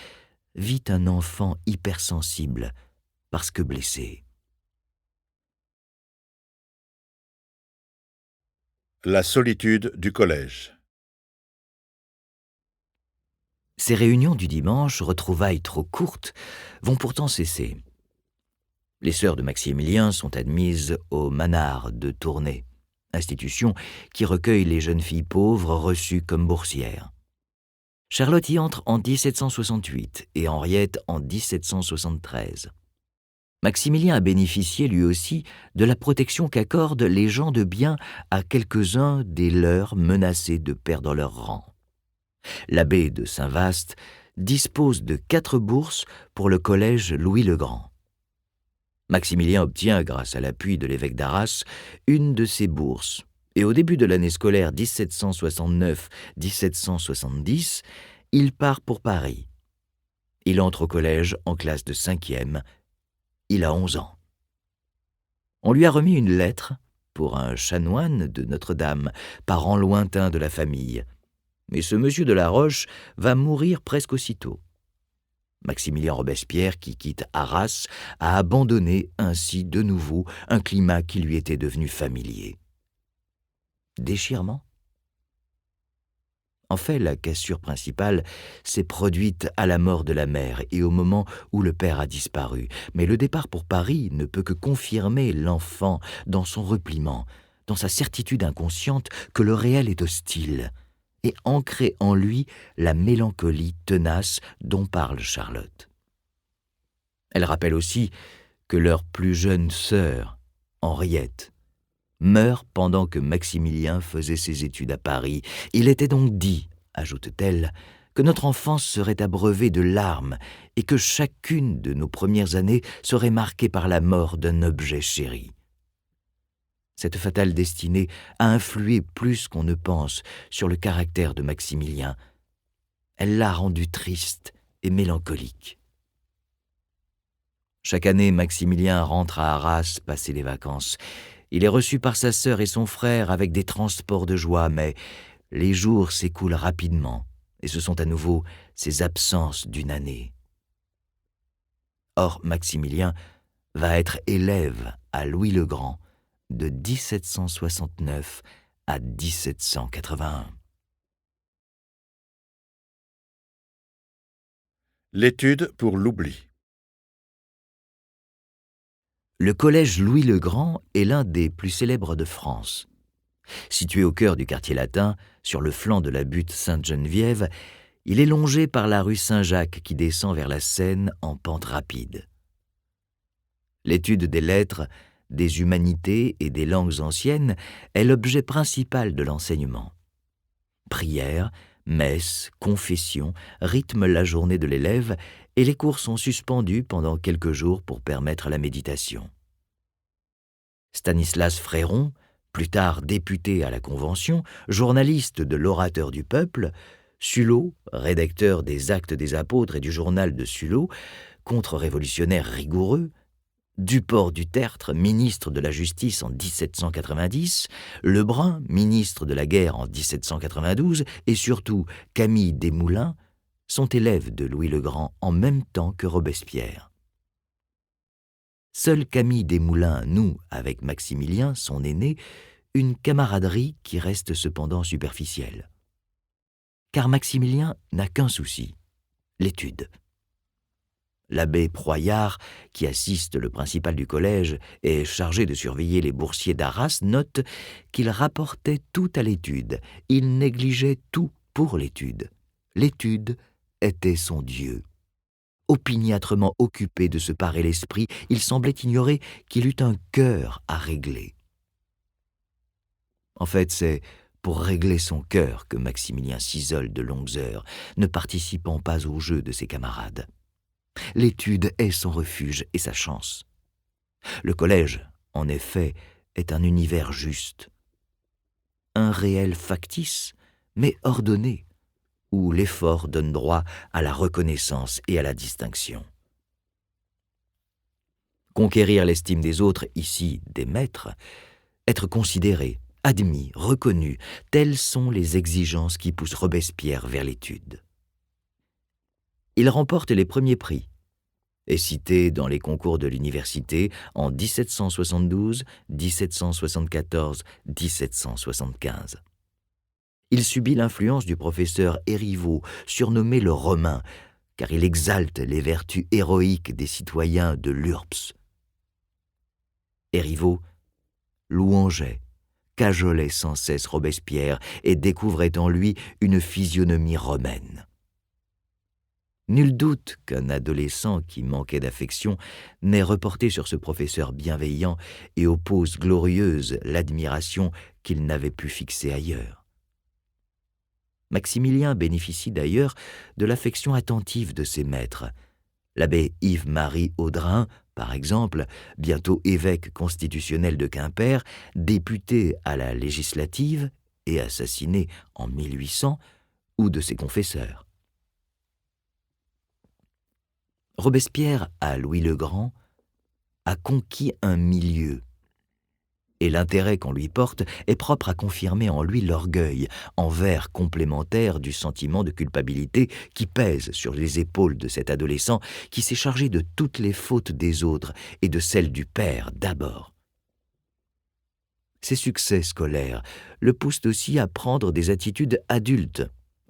vit un enfant hypersensible parce que blessé. La solitude du collège. Ces réunions du dimanche, retrouvailles trop courtes, vont pourtant cesser. Les sœurs de Maximilien sont admises au Manard de Tournai, institution qui recueille les jeunes filles pauvres reçues comme boursières. Charlotte y entre en 1768 et Henriette en 1773. Maximilien a bénéficié lui aussi de la protection qu'accordent les gens de bien à quelques-uns des leurs menacés de perdre leur rang. L'abbé de Saint-Vaast dispose de 4 bourses pour le collège Louis-le-Grand. Maximilien obtient, grâce à l'appui de l'évêque d'Arras, une de ces bourses, et au début de l'année scolaire 1769-1770, il part pour Paris. Il entre au collège en classe de 5e. Il a 11 ans. On lui a remis une lettre pour un chanoine de Notre-Dame, parent lointain de la famille. Mais ce monsieur de la Roche va mourir presque aussitôt. Maximilien Robespierre, qui quitte Arras, a abandonné ainsi de nouveau un climat qui lui était devenu familier. Déchirement ? En fait, la cassure principale s'est produite à la mort de la mère et au moment où le père a disparu. Mais le départ pour Paris ne peut que confirmer l'enfant dans son repliement, dans sa certitude inconsciente que le réel est hostile, et ancrer en lui la mélancolie tenace dont parle Charlotte. Elle rappelle aussi que leur plus jeune sœur, Henriette, meurt pendant que Maximilien faisait ses études à Paris. Il était donc dit, ajoute-t-elle, que notre enfance serait abreuvée de larmes et que chacune de nos premières années serait marquée par la mort d'un objet chéri. Cette fatale destinée a influé plus qu'on ne pense sur le caractère de Maximilien. Elle l'a rendu triste et mélancolique. Chaque année, Maximilien rentre à Arras passer les vacances. Il est reçu par sa sœur et son frère avec des transports de joie, mais les jours s'écoulent rapidement et ce sont à nouveau ces absences d'une année. Or, Maximilien va être élève à Louis le Grand de 1769 à 1781. L'étude pour l'oubli. Le collège Louis le Grand est l'un des plus célèbres de France. Situé au cœur du quartier latin, sur le flanc de la butte Sainte-Geneviève, il est longé par la rue Saint-Jacques qui descend vers la Seine en pente rapide. L'étude des lettres, des humanités et des langues anciennes est l'objet principal de l'enseignement. Prières, messes, confessions rythment la journée de l'élève et les cours sont suspendus pendant quelques jours pour permettre la méditation. Stanislas Fréron, plus tard député à la Convention, journaliste de l'Orateur du Peuple, Sullot, rédacteur des Actes des Apôtres et du journal de Sullot, contre-révolutionnaire rigoureux, Duport du Tertre, ministre de la Justice en 1790, Lebrun, ministre de la Guerre en 1792, et surtout Camille Desmoulins, sont élèves de Louis le Grand en même temps que Robespierre. Seul Camille Desmoulins noue avec Maximilien, son aîné, une camaraderie qui reste cependant superficielle. Car Maximilien n'a qu'un souci, l'étude. L'abbé Proyard, qui assiste le principal du collège et est chargé de surveiller les boursiers d'Arras, note qu'il rapportait tout à l'étude. Il négligeait tout pour l'étude. L'étude était son Dieu. Opiniâtrement occupé de se parer l'esprit, il semblait ignorer qu'il eût un cœur à régler. En fait, c'est pour régler son cœur que Maximilien s'isole de longues heures, ne participant pas au jeu de ses camarades. L'étude est son refuge et sa chance. Le collège, en effet, est un univers juste. Un réel factice, mais ordonné, où l'effort donne droit à la reconnaissance et à la distinction. Conquérir l'estime des autres, ici des maîtres, être considéré, admis, reconnu, telles sont les exigences qui poussent Robespierre vers l'étude. Il remporte les premiers prix, est cité dans les concours de l'université en 1772, 1774, 1775. Il subit l'influence du professeur Hériveau, surnommé le Romain, car il exalte les vertus héroïques des citoyens de l'URPS. Hériveau louangeait, cajolait sans cesse Robespierre et découvrait en lui une physionomie romaine. Nul doute qu'un adolescent qui manquait d'affection n'ait reporté sur ce professeur bienveillant et aux poses glorieuses l'admiration qu'il n'avait pu fixer ailleurs. Maximilien bénéficie d'ailleurs de l'affection attentive de ses maîtres. L'abbé Yves-Marie Audrin, par exemple, bientôt évêque constitutionnel de Quimper, député à la législative et assassiné en 1800, ou de ses confesseurs. Robespierre, à Louis le Grand, a conquis un milieu, et l'intérêt qu'on lui porte est propre à confirmer en lui l'orgueil, envers complémentaire du sentiment de culpabilité qui pèse sur les épaules de cet adolescent qui s'est chargé de toutes les fautes des autres et de celles du père d'abord. Ses succès scolaires le poussent aussi à prendre des attitudes adultes,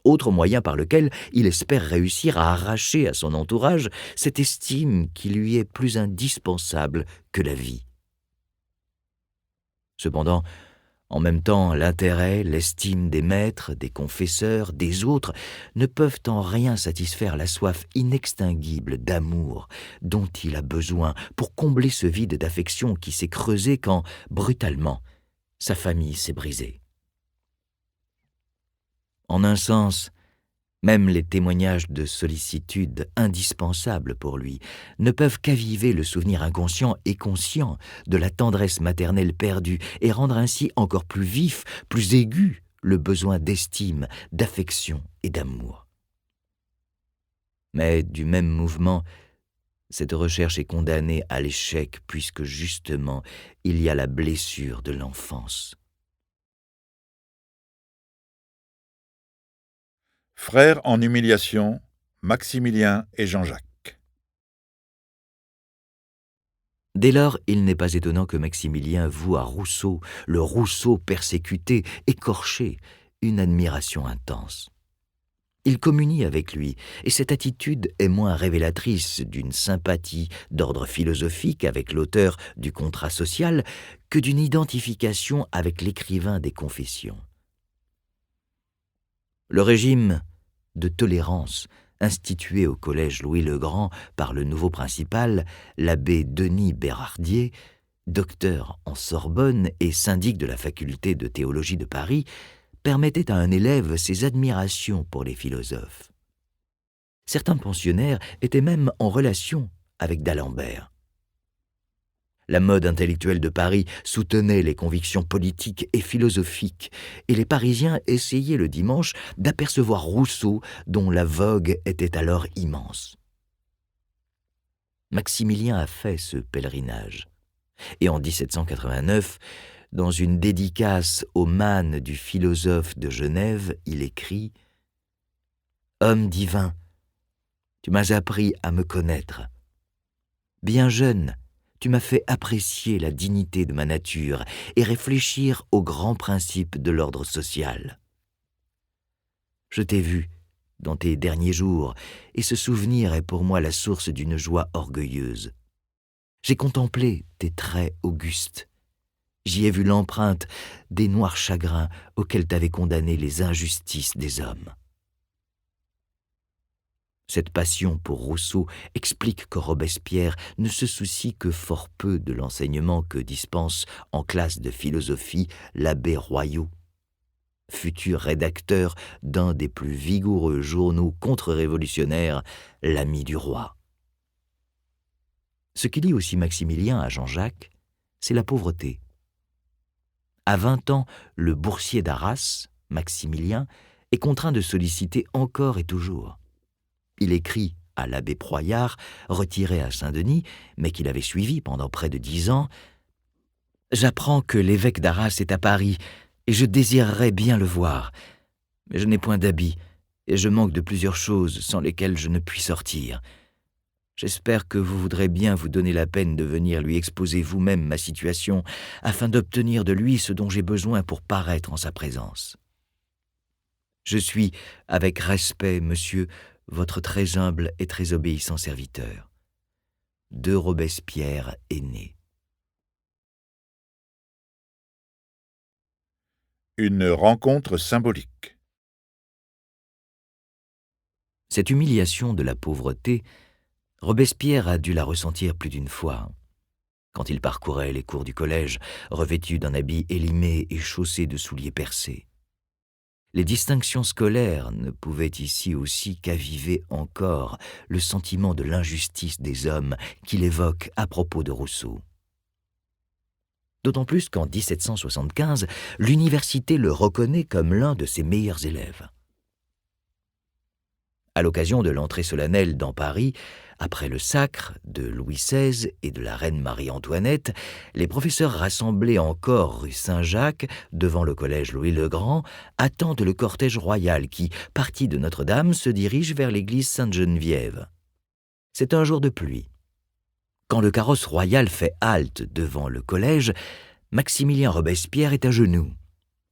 autre moyen par lequel il espère réussir à arracher à son entourage cette estime qui lui est plus indispensable que la vie. Cependant, en même temps, l'intérêt, l'estime des maîtres, des confesseurs, des autres ne peuvent en rien satisfaire la soif inextinguible d'amour dont il a besoin pour combler ce vide d'affection qui s'est creusé quand, brutalement, sa famille s'est brisée. En un sens, même les témoignages de sollicitude indispensables pour lui ne peuvent qu'aviver le souvenir inconscient et conscient de la tendresse maternelle perdue et rendre ainsi encore plus vif, plus aigu le besoin d'estime, d'affection et d'amour. Mais du même mouvement, cette recherche est condamnée à l'échec puisque justement il y a la blessure de l'enfance. Frères en humiliation, Maximilien et Jean-Jacques. Dès lors, il n'est pas étonnant que Maximilien voue à Rousseau, le Rousseau persécuté, écorché, une admiration intense. Il communie avec lui, et cette attitude est moins révélatrice d'une sympathie d'ordre philosophique avec l'auteur du Contrat social que d'une identification avec l'écrivain des Confessions. Le régime de tolérance institué au collège Louis-le-Grand par le nouveau principal, l'abbé Denis Bérardier, docteur en Sorbonne et syndic de la faculté de théologie de Paris, permettait à un élève ses admirations pour les philosophes. Certains pensionnaires étaient même en relation avec d'Alembert. La mode intellectuelle de Paris soutenait les convictions politiques et philosophiques, et les Parisiens essayaient le dimanche d'apercevoir Rousseau, dont la vogue était alors immense. Maximilien a fait ce pèlerinage, et en 1789, dans une dédicace au mâne du philosophe de Genève, il écrit « Homme divin, tu m'as appris à me connaître. Bien jeune, tu m'as fait apprécier la dignité de ma nature et réfléchir aux grands principes de l'ordre social. Je t'ai vu dans tes derniers jours, et ce souvenir est pour moi la source d'une joie orgueilleuse. J'ai contemplé tes traits augustes. J'y ai vu l'empreinte des noirs chagrins auxquels t'avaient condamné les injustices des hommes. » Cette passion pour Rousseau explique que Robespierre ne se soucie que fort peu de l'enseignement que dispense en classe de philosophie l'abbé Royot, futur rédacteur d'un des plus vigoureux journaux contre-révolutionnaires, l'Ami du Roi. Ce qui lie aussi Maximilien à Jean-Jacques, c'est la pauvreté. À 20 ans, le boursier d'Arras, Maximilien, est contraint de solliciter encore et toujours. Il écrit à l'abbé Proyard, retiré à Saint-Denis, mais qu'il avait suivi pendant près de 10 ans, « J'apprends que l'évêque d'Arras est à Paris, et je désirerais bien le voir. Mais je n'ai point d'habit, et je manque de plusieurs choses sans lesquelles je ne puis sortir. J'espère que vous voudrez bien vous donner la peine de venir lui exposer vous-même ma situation, afin d'obtenir de lui ce dont j'ai besoin pour paraître en sa présence. Je suis, avec respect, monsieur, votre très humble et très obéissant serviteur. De Robespierre aîné. » Une rencontre symbolique. Cette humiliation de la pauvreté, Robespierre a dû la ressentir plus d'une fois. Quand il parcourait les cours du collège, revêtu d'un habit élimé et chaussé de souliers percés. Les distinctions scolaires ne pouvaient ici aussi qu'aviver encore le sentiment de l'injustice des hommes qu'il évoque à propos de Rousseau. D'autant plus qu'en 1775, l'université le reconnaît comme l'un de ses meilleurs élèves. À l'occasion de l'entrée solennelle dans Paris, après le sacre de Louis XVI et de la reine Marie-Antoinette, les professeurs rassemblés encore rue Saint-Jacques, devant le collège Louis-le-Grand, attendent le cortège royal qui, parti de Notre-Dame, se dirige vers l'église Sainte-Geneviève. C'est un jour de pluie. Quand le carrosse royal fait halte devant le collège, Maximilien Robespierre est à genoux,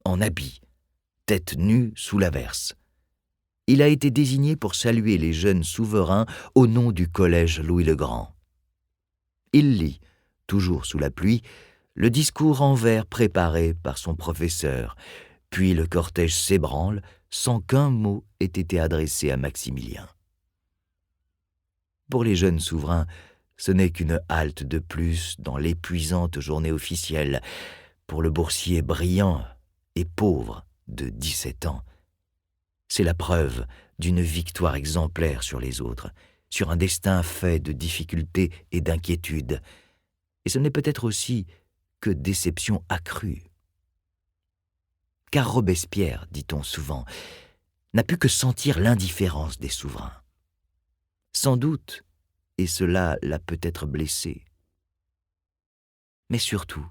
en habit, tête nue sous l'averse. il a été désigné pour saluer les jeunes souverains au nom du collège Louis-le-Grand. Il lit, toujours sous la pluie, le discours en vers préparé par son professeur, puis le cortège s'ébranle sans qu'un mot ait été adressé à Maximilien. Pour les jeunes souverains, ce n'est qu'une halte de plus dans l'épuisante journée officielle. Pour le boursier brillant et pauvre de 17 ans, c'est la preuve d'une victoire exemplaire sur les autres, sur un destin fait de difficultés et d'inquiétudes. Et ce n'est peut-être aussi que déception accrue. Car Robespierre, dit-on souvent, n'a pu que sentir l'indifférence des souverains. Sans doute, et cela l'a peut-être blessé. Mais surtout,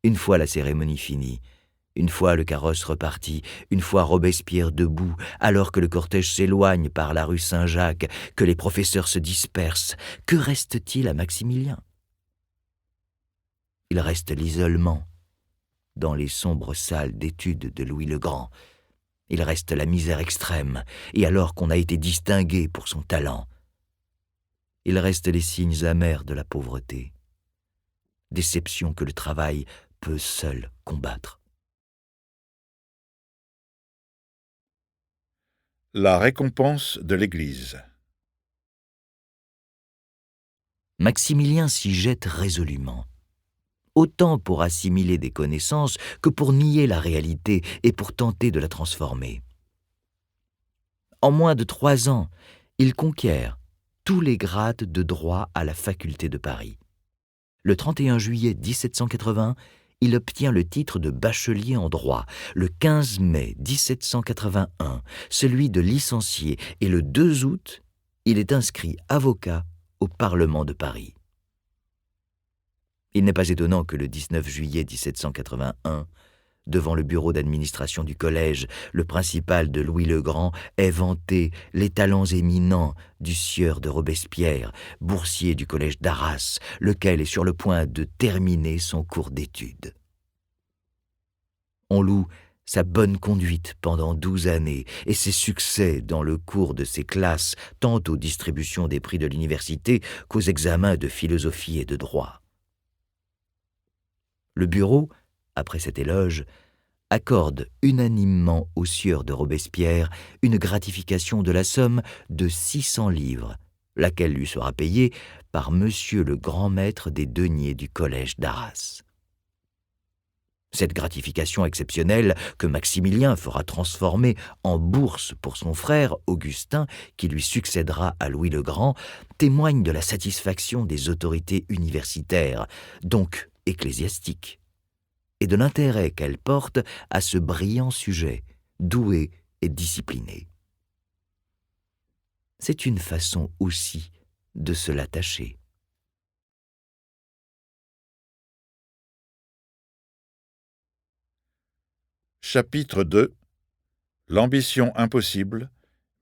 une fois la cérémonie finie, une fois le carrosse reparti, une fois Robespierre debout, alors que le cortège s'éloigne par la rue Saint-Jacques, que les professeurs se dispersent, que reste-t-il à Maximilien ? Il reste l'isolement dans les sombres salles d'études de Louis-le-Grand. Il reste la misère extrême, et alors qu'on a été distingué pour son talent, il reste les signes amers de la pauvreté, déception que le travail peut seul combattre. La récompense de l'Église. Maximilien s'y jette résolument, autant pour assimiler des connaissances que pour nier la réalité et pour tenter de la transformer. En moins de 3 ans, il conquiert tous les grades de droit à la faculté de Paris. Le 31 juillet 1780, il obtient le titre de bachelier en droit. Le 15 mai 1781, celui de licencié, et le 2 août, il est inscrit avocat au Parlement de Paris. Il n'est pas étonnant que le 19 juillet 1781, devant le bureau d'administration du collège, le principal de Louis-le-Grand ait vanté les talents éminents du sieur de Robespierre, boursier du collège d'Arras, lequel est sur le point de terminer son cours d'études. On loue sa bonne conduite pendant 12 années et ses succès dans le cours de ses classes, tant aux distributions des prix de l'université qu'aux examens de philosophie et de droit. Le bureau, après cet éloge, accorde unanimement au sieur de Robespierre une gratification de la somme de 600 livres, laquelle lui sera payée par monsieur le grand maître des deniers du collège d'Arras. Cette gratification exceptionnelle que Maximilien fera transformer en bourse pour son frère Augustin, qui lui succédera à Louis le Grand, témoigne de la satisfaction des autorités universitaires, donc ecclésiastiques, et de l'intérêt qu'elle porte à ce brillant sujet, doué et discipliné. C'est une façon aussi de se l'attacher. Chapitre 2. L'ambition impossible,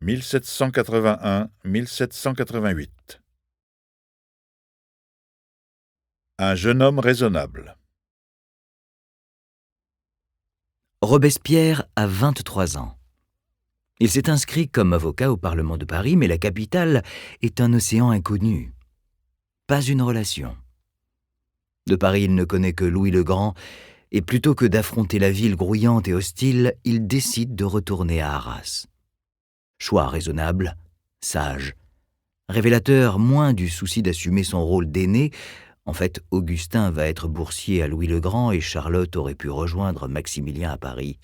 1781-1788. Un jeune homme raisonnable. Robespierre a 23 ans. Il s'est inscrit comme avocat au Parlement de Paris, mais la capitale est un océan inconnu. Pas une relation. De Paris, il ne connaît que Louis le Grand, et plutôt que d'affronter la ville grouillante et hostile, il décide de retourner à Arras. Choix raisonnable, sage, révélateur moins du souci d'assumer son rôle d'aîné. En fait, Augustin va être boursier à Louis le Grand et Charlotte aurait pu rejoindre Maximilien à Paris,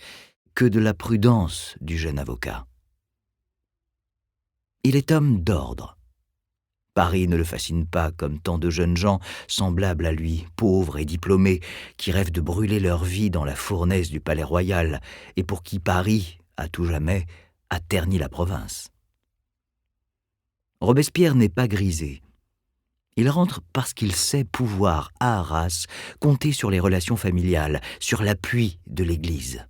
que de la prudence du jeune avocat. Il est homme d'ordre. Paris ne le fascine pas comme tant de jeunes gens semblables à lui, pauvres et diplômés, qui rêvent de brûler leur vie dans la fournaise du palais royal et pour qui Paris, à tout jamais, a terni la province. Robespierre n'est pas grisé. Il rentre parce qu'il sait pouvoir, à Arras, compter sur les relations familiales, sur l'appui de l'Église.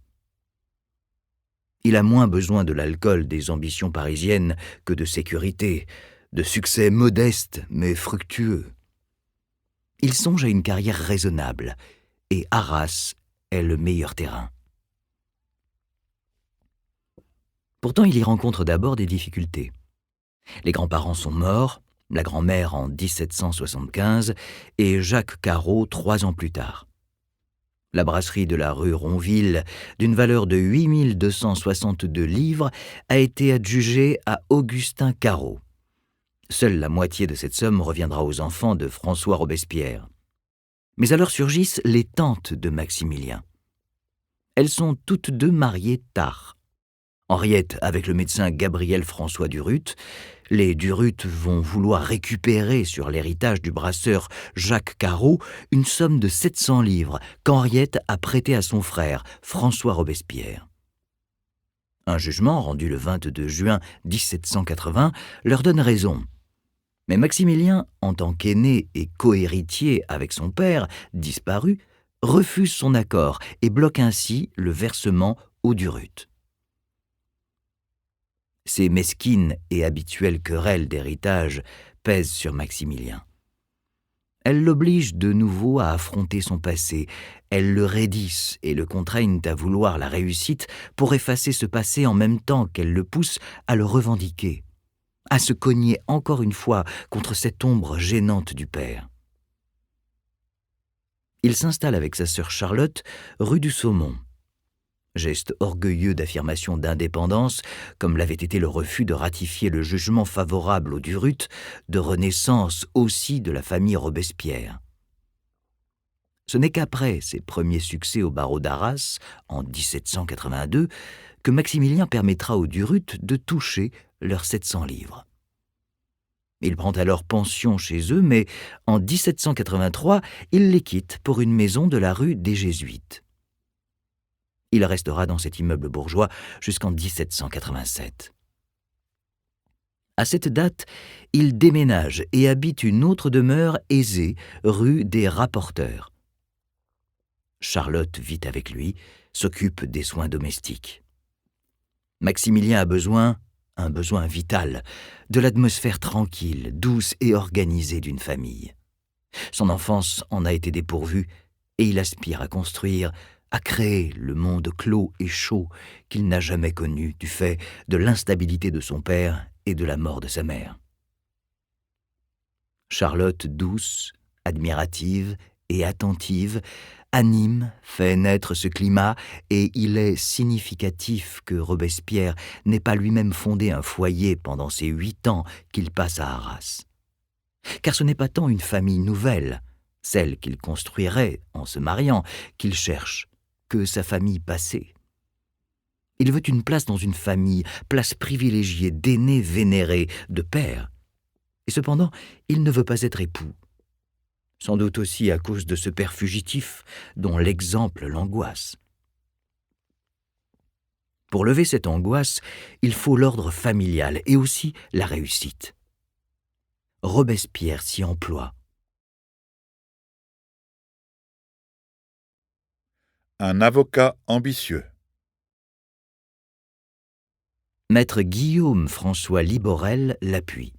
Il a moins besoin de l'alcool des ambitions parisiennes que de sécurité, de succès modeste mais fructueux. Il songe à une carrière raisonnable, et Arras est le meilleur terrain. Pourtant, il y rencontre d'abord des difficultés. Les grands-parents sont morts, la grand-mère en 1775 et Jacques Caro 3 ans plus tard. La brasserie de la rue Ronville, d'une valeur de 8 262 livres, a été adjugée à Augustin Caro. Seule la moitié de cette somme reviendra aux enfants de François Robespierre. Mais alors surgissent les tantes de Maximilien. Elles sont toutes deux mariées tard. Henriette avec le médecin Gabriel François Durutte. Les Durutte vont vouloir récupérer sur l'héritage du brasseur Jacques Caro une somme de 700 livres qu'Henriette a prêtée à son frère François Robespierre. Un jugement rendu le 22 juin 1780 leur donne raison. Mais Maximilien, en tant qu'aîné et cohéritier avec son père, disparu, refuse son accord et bloque ainsi le versement aux Durutte. Ces mesquines et habituelles querelles d'héritage pèsent sur Maximilien. Elles l'obligent de nouveau à affronter son passé, elles le raidissent et le contraignent à vouloir la réussite pour effacer ce passé en même temps qu'elles le poussent à le revendiquer, à se cogner encore une fois contre cette ombre gênante du père. Il s'installe avec sa sœur Charlotte, rue du Saumon. Geste orgueilleux d'affirmation d'indépendance, comme l'avait été le refus de ratifier le jugement favorable aux Durutte, de renaissance aussi de la famille Robespierre. Ce n'est qu'après ses premiers succès au barreau d'Arras, en 1782, que Maximilien permettra aux Durutte de toucher leurs 700 livres. Il prend alors pension chez eux, mais en 1783, il les quitte pour une maison de la rue des Jésuites. Il restera dans cet immeuble bourgeois jusqu'en 1787. À cette date, il déménage et habite une autre demeure aisée, rue des Rapporteurs. Charlotte vit avec lui, s'occupe des soins domestiques. Maximilien a un besoin vital, de l'atmosphère tranquille, douce et organisée d'une famille. Son enfance en a été dépourvue et il aspire à construire, à créer le monde clos et chaud qu'il n'a jamais connu du fait de l'instabilité de son père et de la mort de sa mère. Charlotte, douce, admirative et attentive, anime, fait naître ce climat, et il est significatif que Robespierre n'ait pas lui-même fondé un foyer pendant ces 8 ans qu'il passe à Arras. Car ce n'est pas tant une famille nouvelle, celle qu'il construirait en se mariant, qu'il cherche, que sa famille passée. Il veut une place dans une famille, place privilégiée d'aînés vénérés, de pères. Et cependant, il ne veut pas être époux. Sans doute aussi à cause de ce père fugitif dont l'exemple l'angoisse. Pour lever cette angoisse, il faut l'ordre familial et aussi la réussite. Robespierre s'y emploie. Un avocat ambitieux. Maître Guillaume François Liborel l'appuie.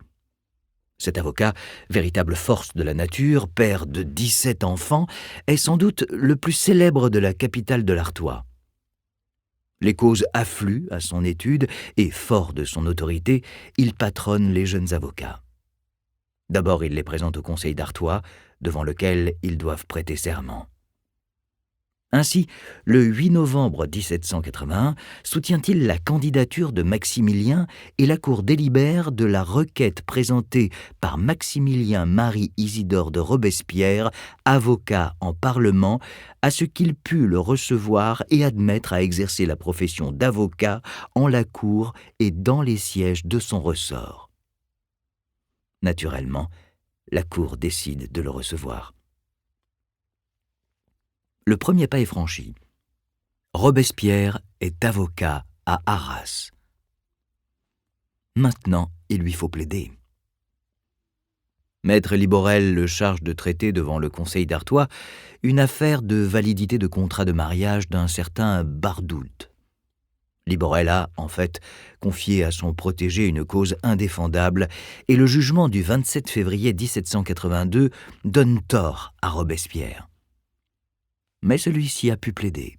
Cet avocat, véritable force de la nature, père de 17 enfants, est sans doute le plus célèbre de la capitale de l'Artois. Les causes affluent à son étude et, fort de son autorité, il patronne les jeunes avocats. D'abord, il les présente au Conseil d'Artois, devant lequel ils doivent prêter serment. Ainsi, le 8 novembre 1781, soutient-il la candidature de Maximilien et la Cour délibère de la requête présentée par Maximilien Marie Isidore de Robespierre, avocat en Parlement, à ce qu'il pût le recevoir et admettre à exercer la profession d'avocat en la Cour et dans les sièges de son ressort. Naturellement, la Cour décide de le recevoir. Le premier pas est franchi. Robespierre est avocat à Arras. Maintenant, il lui faut plaider. Maître Liborel le charge de traiter devant le Conseil d'Artois une affaire de validité de contrat de mariage d'un certain Bardoult. Liborel a, en fait, confié à son protégé une cause indéfendable et le jugement du 27 février 1782 donne tort à Robespierre. Mais celui-ci a pu plaider.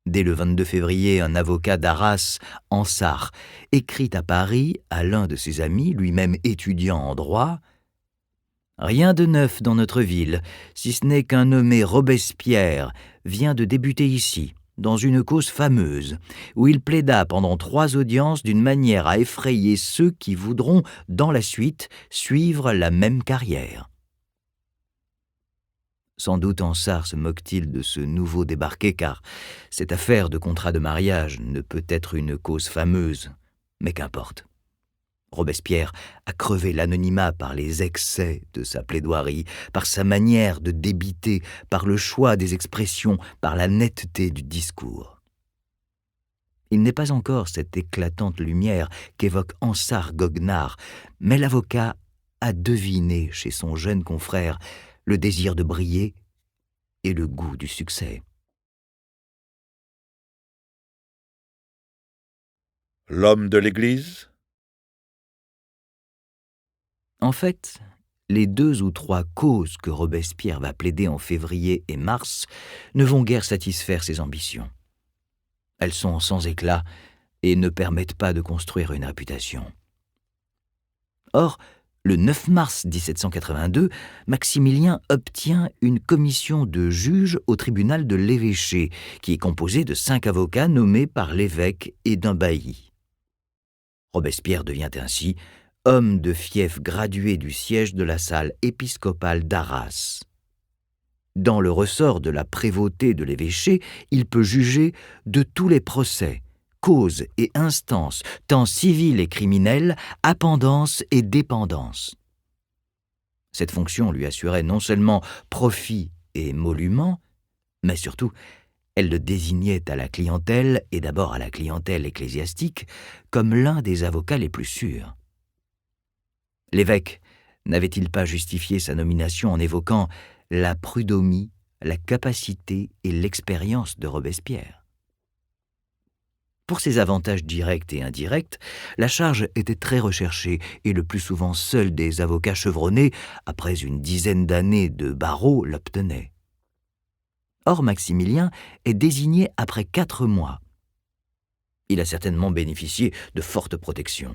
Dès le 22 février, un avocat d'Arras, Ansart, écrit à Paris à l'un de ses amis, lui-même étudiant en droit: « Rien de neuf dans notre ville, si ce n'est qu'un nommé Robespierre vient de débuter ici, dans une cause fameuse, où il plaida pendant 3 audiences d'une manière à effrayer ceux qui voudront, dans la suite, suivre la même carrière. » Sans doute Ansart se moque-t-il de ce nouveau débarqué, car cette affaire de contrat de mariage ne peut être une cause fameuse, mais qu'importe. Robespierre a crevé l'anonymat par les excès de sa plaidoirie, par sa manière de débiter, par le choix des expressions, par la netteté du discours. Il n'est pas encore cette éclatante lumière qu'évoque Ansart Goguenard, mais l'avocat a deviné chez son jeune confrère le désir de briller et le goût du succès. L'homme de l'Église? En fait, les 2 ou 3 causes que Robespierre va plaider en février et mars ne vont guère satisfaire ses ambitions. Elles sont sans éclat et ne permettent pas de construire une réputation. Or, le 9 mars 1782, Maximilien obtient une commission de juges au tribunal de l'évêché, qui est composée de 5 avocats nommés par l'évêque et d'un bailli. Robespierre devient ainsi homme de fief gradué du siège de la salle épiscopale d'Arras. Dans le ressort de la prévôté de l'évêché, il peut juger de tous les procès, causes et instances, tant civiles et criminelles, appendance et dépendance. Cette fonction lui assurait non seulement profit et émolument, mais surtout, elle le désignait à la clientèle, et d'abord à la clientèle ecclésiastique, comme l'un des avocats les plus sûrs. L'évêque n'avait-il pas justifié sa nomination en évoquant la prud'homie, la capacité et l'expérience de Robespierre? Pour ses avantages directs et indirects, la charge était très recherchée et le plus souvent seuls des avocats chevronnés, après une dizaine d'années de barreau, l'obtenaient. Or, Maximilien est désigné après 4 mois. Il a certainement bénéficié de fortes protections.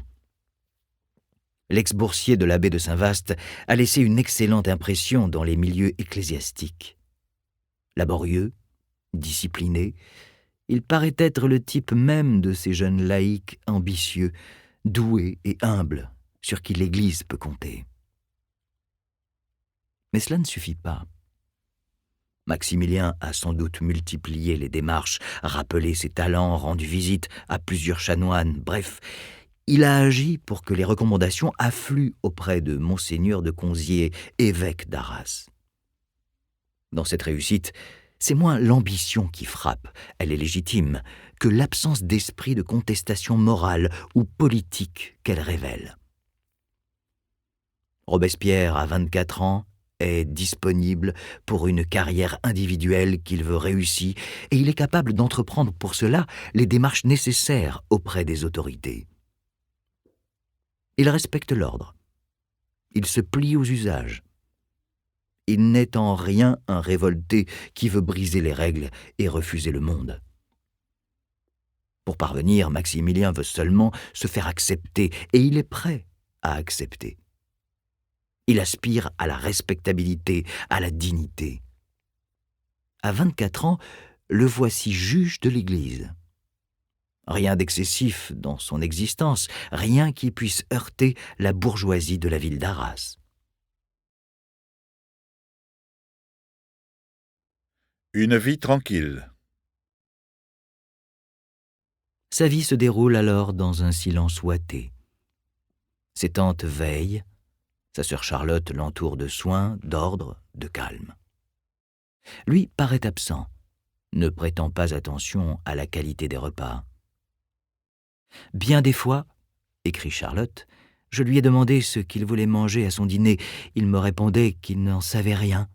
L'ex-boursier de l'abbé de Saint-Vaast a laissé une excellente impression dans les milieux ecclésiastiques. Laborieux, discipliné, il paraît être le type même de ces jeunes laïcs ambitieux, doués et humbles, sur qui l'Église peut compter. Mais cela ne suffit pas. Maximilien a sans doute multiplié les démarches, rappelé ses talents, rendu visite à plusieurs chanoines, bref, il a agi pour que les recommandations affluent auprès de Monseigneur de Conzié, évêque d'Arras. Dans cette réussite, c'est moins l'ambition qui frappe, elle est légitime, que l'absence d'esprit de contestation morale ou politique qu'elle révèle. Robespierre, à 24 ans, est disponible pour une carrière individuelle qu'il veut réussir et il est capable d'entreprendre pour cela les démarches nécessaires auprès des autorités. Il respecte l'ordre. Il se plie aux usages. Il n'est en rien un révolté qui veut briser les règles et refuser le monde. Pour parvenir, Maximilien veut seulement se faire accepter, et il est prêt à accepter. Il aspire à la respectabilité, à la dignité. À 24 ans, le voici juge de l'Église. Rien d'excessif dans son existence, rien qui puisse heurter la bourgeoisie de la ville d'Arras. Une vie tranquille. Sa vie se déroule alors dans un silence ouaté. Ses tantes veillent, sa sœur Charlotte l'entoure de soins, d'ordre, de calme. Lui paraît absent, ne prêtant pas attention à la qualité des repas. « Bien des fois, écrit Charlotte, je lui ai demandé ce qu'il voulait manger à son dîner. Il me répondait qu'il n'en savait rien. »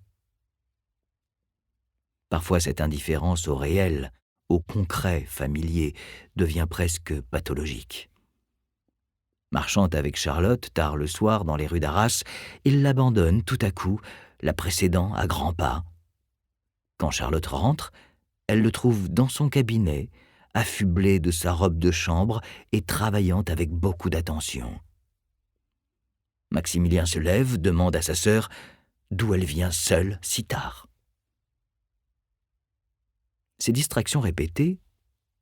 Parfois cette indifférence au réel, au concret familier, devient presque pathologique. Marchant avec Charlotte tard le soir dans les rues d'Arras, il l'abandonne tout à coup, la précédant à grands pas. Quand Charlotte rentre, Elle le trouve dans son cabinet, affublé de sa robe de chambre et travaillant avec beaucoup d'attention. Maximilien se lève, demande à sa sœur d'où elle vient seule si tard. Ces distractions répétées,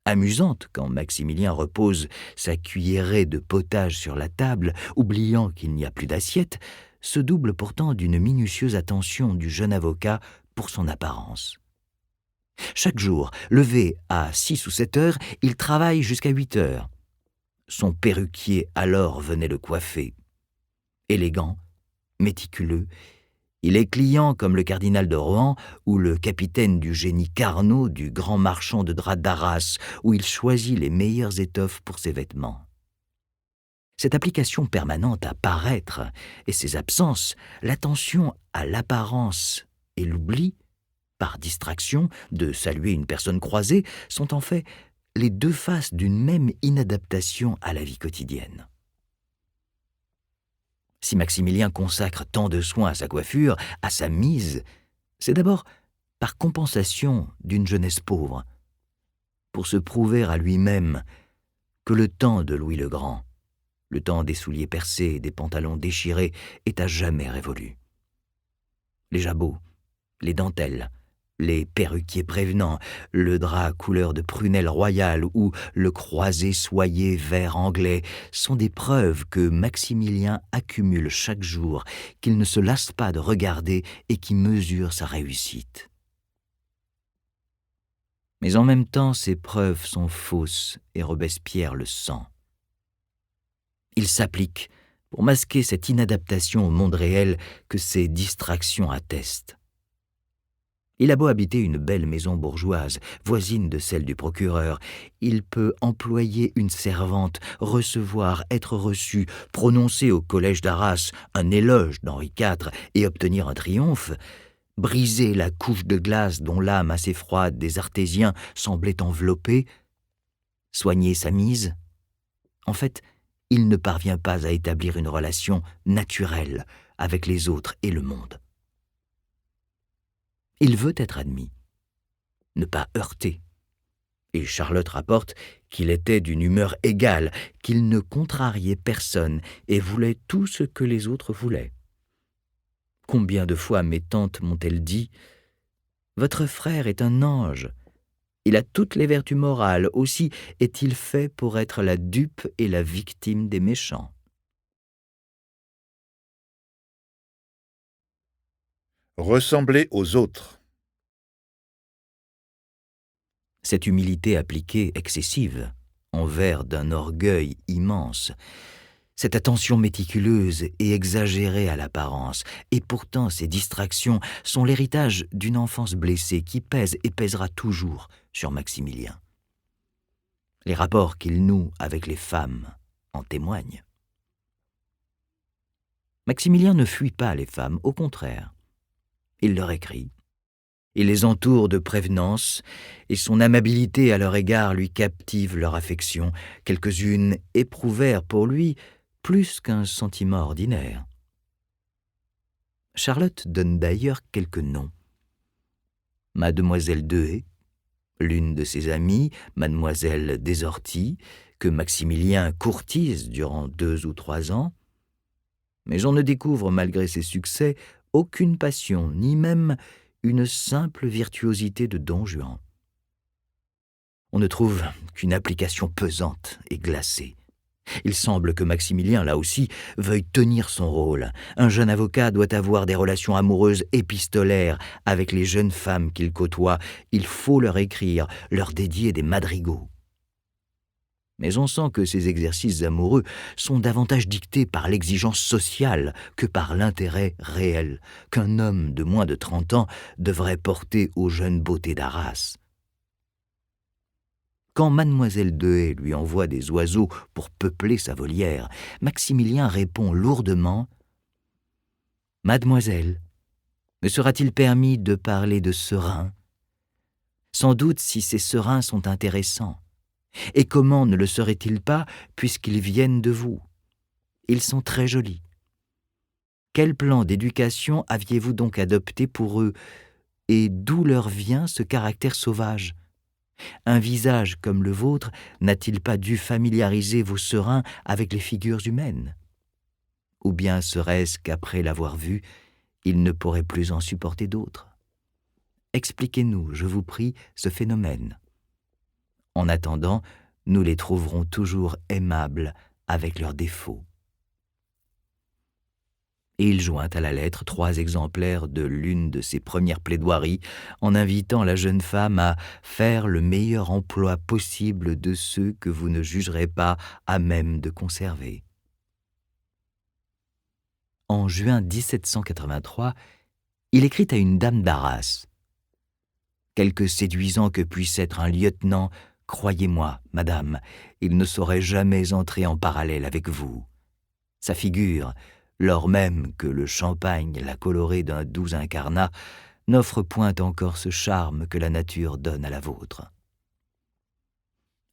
amusantes quand Maximilien repose sa cuillerée de potage sur la table, oubliant qu'il n'y a plus d'assiette, se doublent pourtant d'une minutieuse attention du jeune avocat pour son apparence. Chaque jour, levé à 6 ou 7 heures, il travaille jusqu'à 8 heures. Son perruquier alors venait le coiffer. Élégant, méticuleux, il est client comme le cardinal de Rohan ou le capitaine du génie Carnot du grand marchand de draps d'Arras, où il choisit les meilleures étoffes pour ses vêtements. Cette application permanente à paraître et ses absences, l'attention à l'apparence et l'oubli, par distraction, de saluer une personne croisée, sont en fait les deux faces d'une même inadaptation à la vie quotidienne. Si Maximilien consacre tant de soins à sa coiffure, à sa mise, c'est d'abord par compensation d'une jeunesse pauvre, pour se prouver à lui-même que le temps de Louis le Grand, le temps des souliers percés et des pantalons déchirés, est à jamais révolu. Les jabots, les dentelles, les perruquiers prévenants, le drap couleur de prunelle royale ou le croisé soyé vert anglais sont des preuves que Maximilien accumule chaque jour, qu'il ne se lasse pas de regarder et qui mesure sa réussite. Mais en même temps, ces preuves sont fausses et Robespierre le sent. Il s'applique pour masquer cette inadaptation au monde réel que ces distractions attestent. Il a beau habiter une belle maison bourgeoise, voisine de celle du procureur, il peut employer une servante, recevoir, être reçu, prononcer au collège d'Arras un éloge d'Henri IV et obtenir un triomphe, briser la couche de glace dont l'âme assez froide des artésiens semblait envelopper, soigner sa mise. En fait, il ne parvient pas à établir une relation naturelle avec les autres et le monde. Il veut être admis, ne pas heurter. Et Charlotte rapporte qu'il était d'une humeur égale, qu'il ne contrariait personne et voulait tout ce que les autres voulaient. Combien de fois mes tantes m'ont-elles dit « Votre frère est un ange. Il a toutes les vertus morales, aussi est-il fait pour être la dupe et la victime des méchants. » Ressembler aux autres. Cette humilité appliquée excessive, envers d'un orgueil immense, cette attention méticuleuse et exagérée à l'apparence, et pourtant ces distractions sont l'héritage d'une enfance blessée qui pèse et pèsera toujours sur Maximilien. Les rapports qu'il noue avec les femmes en témoignent. Maximilien ne fuit pas les femmes, au contraire. Il leur écrit. Il les entoure de prévenance, et son amabilité à leur égard lui captive leur affection. Quelques-unes éprouvèrent pour lui plus qu'un sentiment ordinaire. Charlotte donne d'ailleurs quelques noms. Mademoiselle Deshaies, l'une de ses amies, Mademoiselle Desorties, que Maximilien courtise durant 2 ou 3 ans, mais on ne découvre malgré ses succès aucune passion, ni même une simple virtuosité de Don Juan. On ne trouve qu'une application pesante et glacée. Il semble que Maximilien, là aussi, veuille tenir son rôle. Un jeune avocat doit avoir des relations amoureuses épistolaires avec les jeunes femmes qu'il côtoie. Il faut leur écrire, leur dédier des madrigaux. Mais on sent que ces exercices amoureux sont davantage dictés par l'exigence sociale que par l'intérêt réel qu'un homme de moins de 30 ans devrait porter aux jeunes beautés d'Arras. Quand Mademoiselle Deshaies lui envoie des oiseaux pour peupler sa volière, Maximilien répond lourdement « Mademoiselle, me sera-t-il permis de parler de serins ? Sans doute si ces serins sont intéressants. Et comment ne le seraient-ils pas puisqu'ils viennent de vous? Ils sont très jolis. Quel plan d'éducation aviez-vous donc adopté pour eux? et d'où leur vient ce caractère sauvage? Un visage comme le vôtre n'a-t-il pas dû familiariser vos serins avec les figures humaines? Ou bien serait-ce qu'après l'avoir vu, ils ne pourraient plus en supporter d'autres? Expliquez-nous, je vous prie, ce phénomène. En attendant, nous les trouverons toujours aimables avec leurs défauts. Et il joint à la lettre 3 exemplaires de l'une de ses premières plaidoiries en invitant la jeune femme à faire le meilleur emploi possible de ceux que vous ne jugerez pas à même de conserver. En juin 1783, il écrit à une dame d'Arras: « Quelque séduisant que puisse être un lieutenant, croyez-moi, madame, il ne saurait jamais entrer en parallèle avec vous. Sa figure, lors même que le champagne l'a colorée d'un doux incarnat, n'offre point encore ce charme que la nature donne à la vôtre.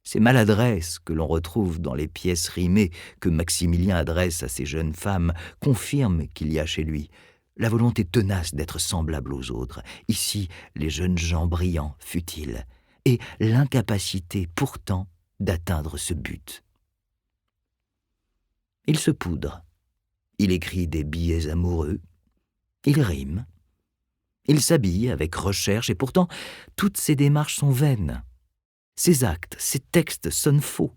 Ces maladresses que l'on retrouve dans les pièces rimées que Maximilien adresse à ces jeunes femmes confirment qu'il y a chez lui la volonté tenace d'être semblable aux autres, ici les jeunes gens brillants, futiles, et l'incapacité pourtant d'atteindre ce but. Il se poudre. Il écrit des billets amoureux, il rime, il s'habille avec recherche et pourtant toutes ses démarches sont vaines. Ses actes, ses textes sonnent faux.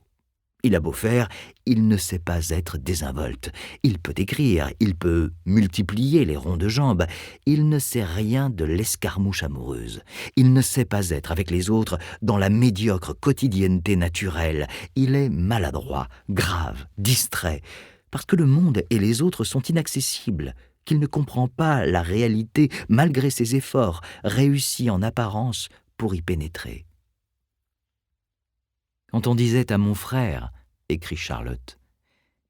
Il a beau faire, il ne sait pas être désinvolte. Il peut écrire, il peut multiplier les ronds de jambes. Il ne sait rien de l'escarmouche amoureuse. Il ne sait pas être avec les autres dans la médiocre quotidienneté naturelle. Il est maladroit, grave, distrait, parce que le monde et les autres sont inaccessibles, qu'il ne comprend pas la réalité malgré ses efforts, réussis en apparence pour y pénétrer. Quand on disait à mon frère, écrit Charlotte,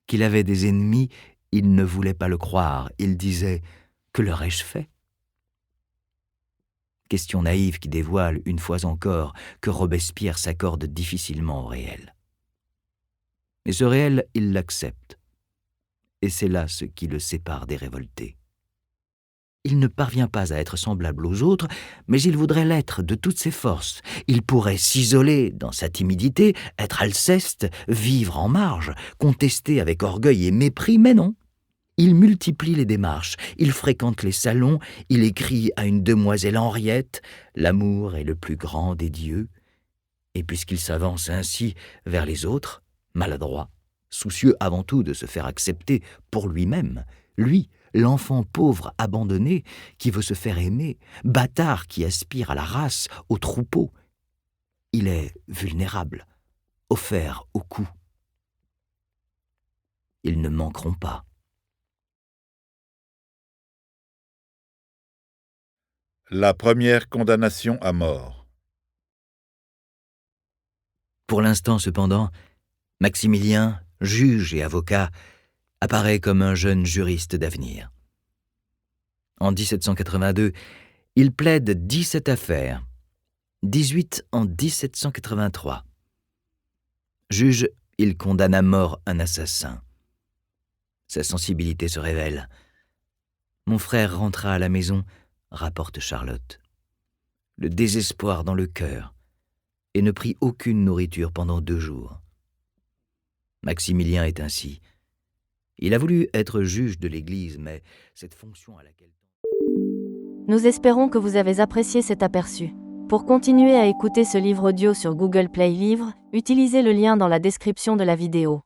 qu'il avait des ennemis, il ne voulait pas le croire. Il disait « Que leur ai-je fait ?» Question naïve qui dévoile, une fois encore, que Robespierre s'accorde difficilement au réel. Mais ce réel, il l'accepte. Et c'est là ce qui le sépare des révoltés. Il ne parvient pas à être semblable aux autres, mais il voudrait l'être de toutes ses forces. Il pourrait s'isoler dans sa timidité, être Alceste, vivre en marge, contester avec orgueil et mépris, mais non. Il multiplie les démarches, il fréquente les salons, il écrit à une demoiselle Henriette « L'amour est le plus grand des dieux », et puisqu'il s'avance ainsi vers les autres, maladroit, soucieux avant tout de se faire accepter pour lui-même, lui, l'enfant pauvre abandonné qui veut se faire aimer, bâtard qui aspire à la race, au troupeau, il est vulnérable, offert au coup. Ils ne manqueront pas. La première condamnation à mort. Pour l'instant, cependant, Maximilien, juge et avocat, apparaît comme un jeune juriste d'avenir. En 1782, il plaide 17 affaires, 18 en 1783. Juge, il condamne à mort un assassin. Sa sensibilité se révèle. « Mon frère rentra à la maison », rapporte Charlotte, le désespoir dans le cœur, et ne prit aucune nourriture pendant 2 jours. Maximilien est ainsi. Il a voulu être juge de l'Église, mais cette fonction à laquelle... Nous espérons que vous avez apprécié cet aperçu. Pour continuer à écouter ce livre audio sur Google Play Livres, utilisez le lien dans la description de la vidéo.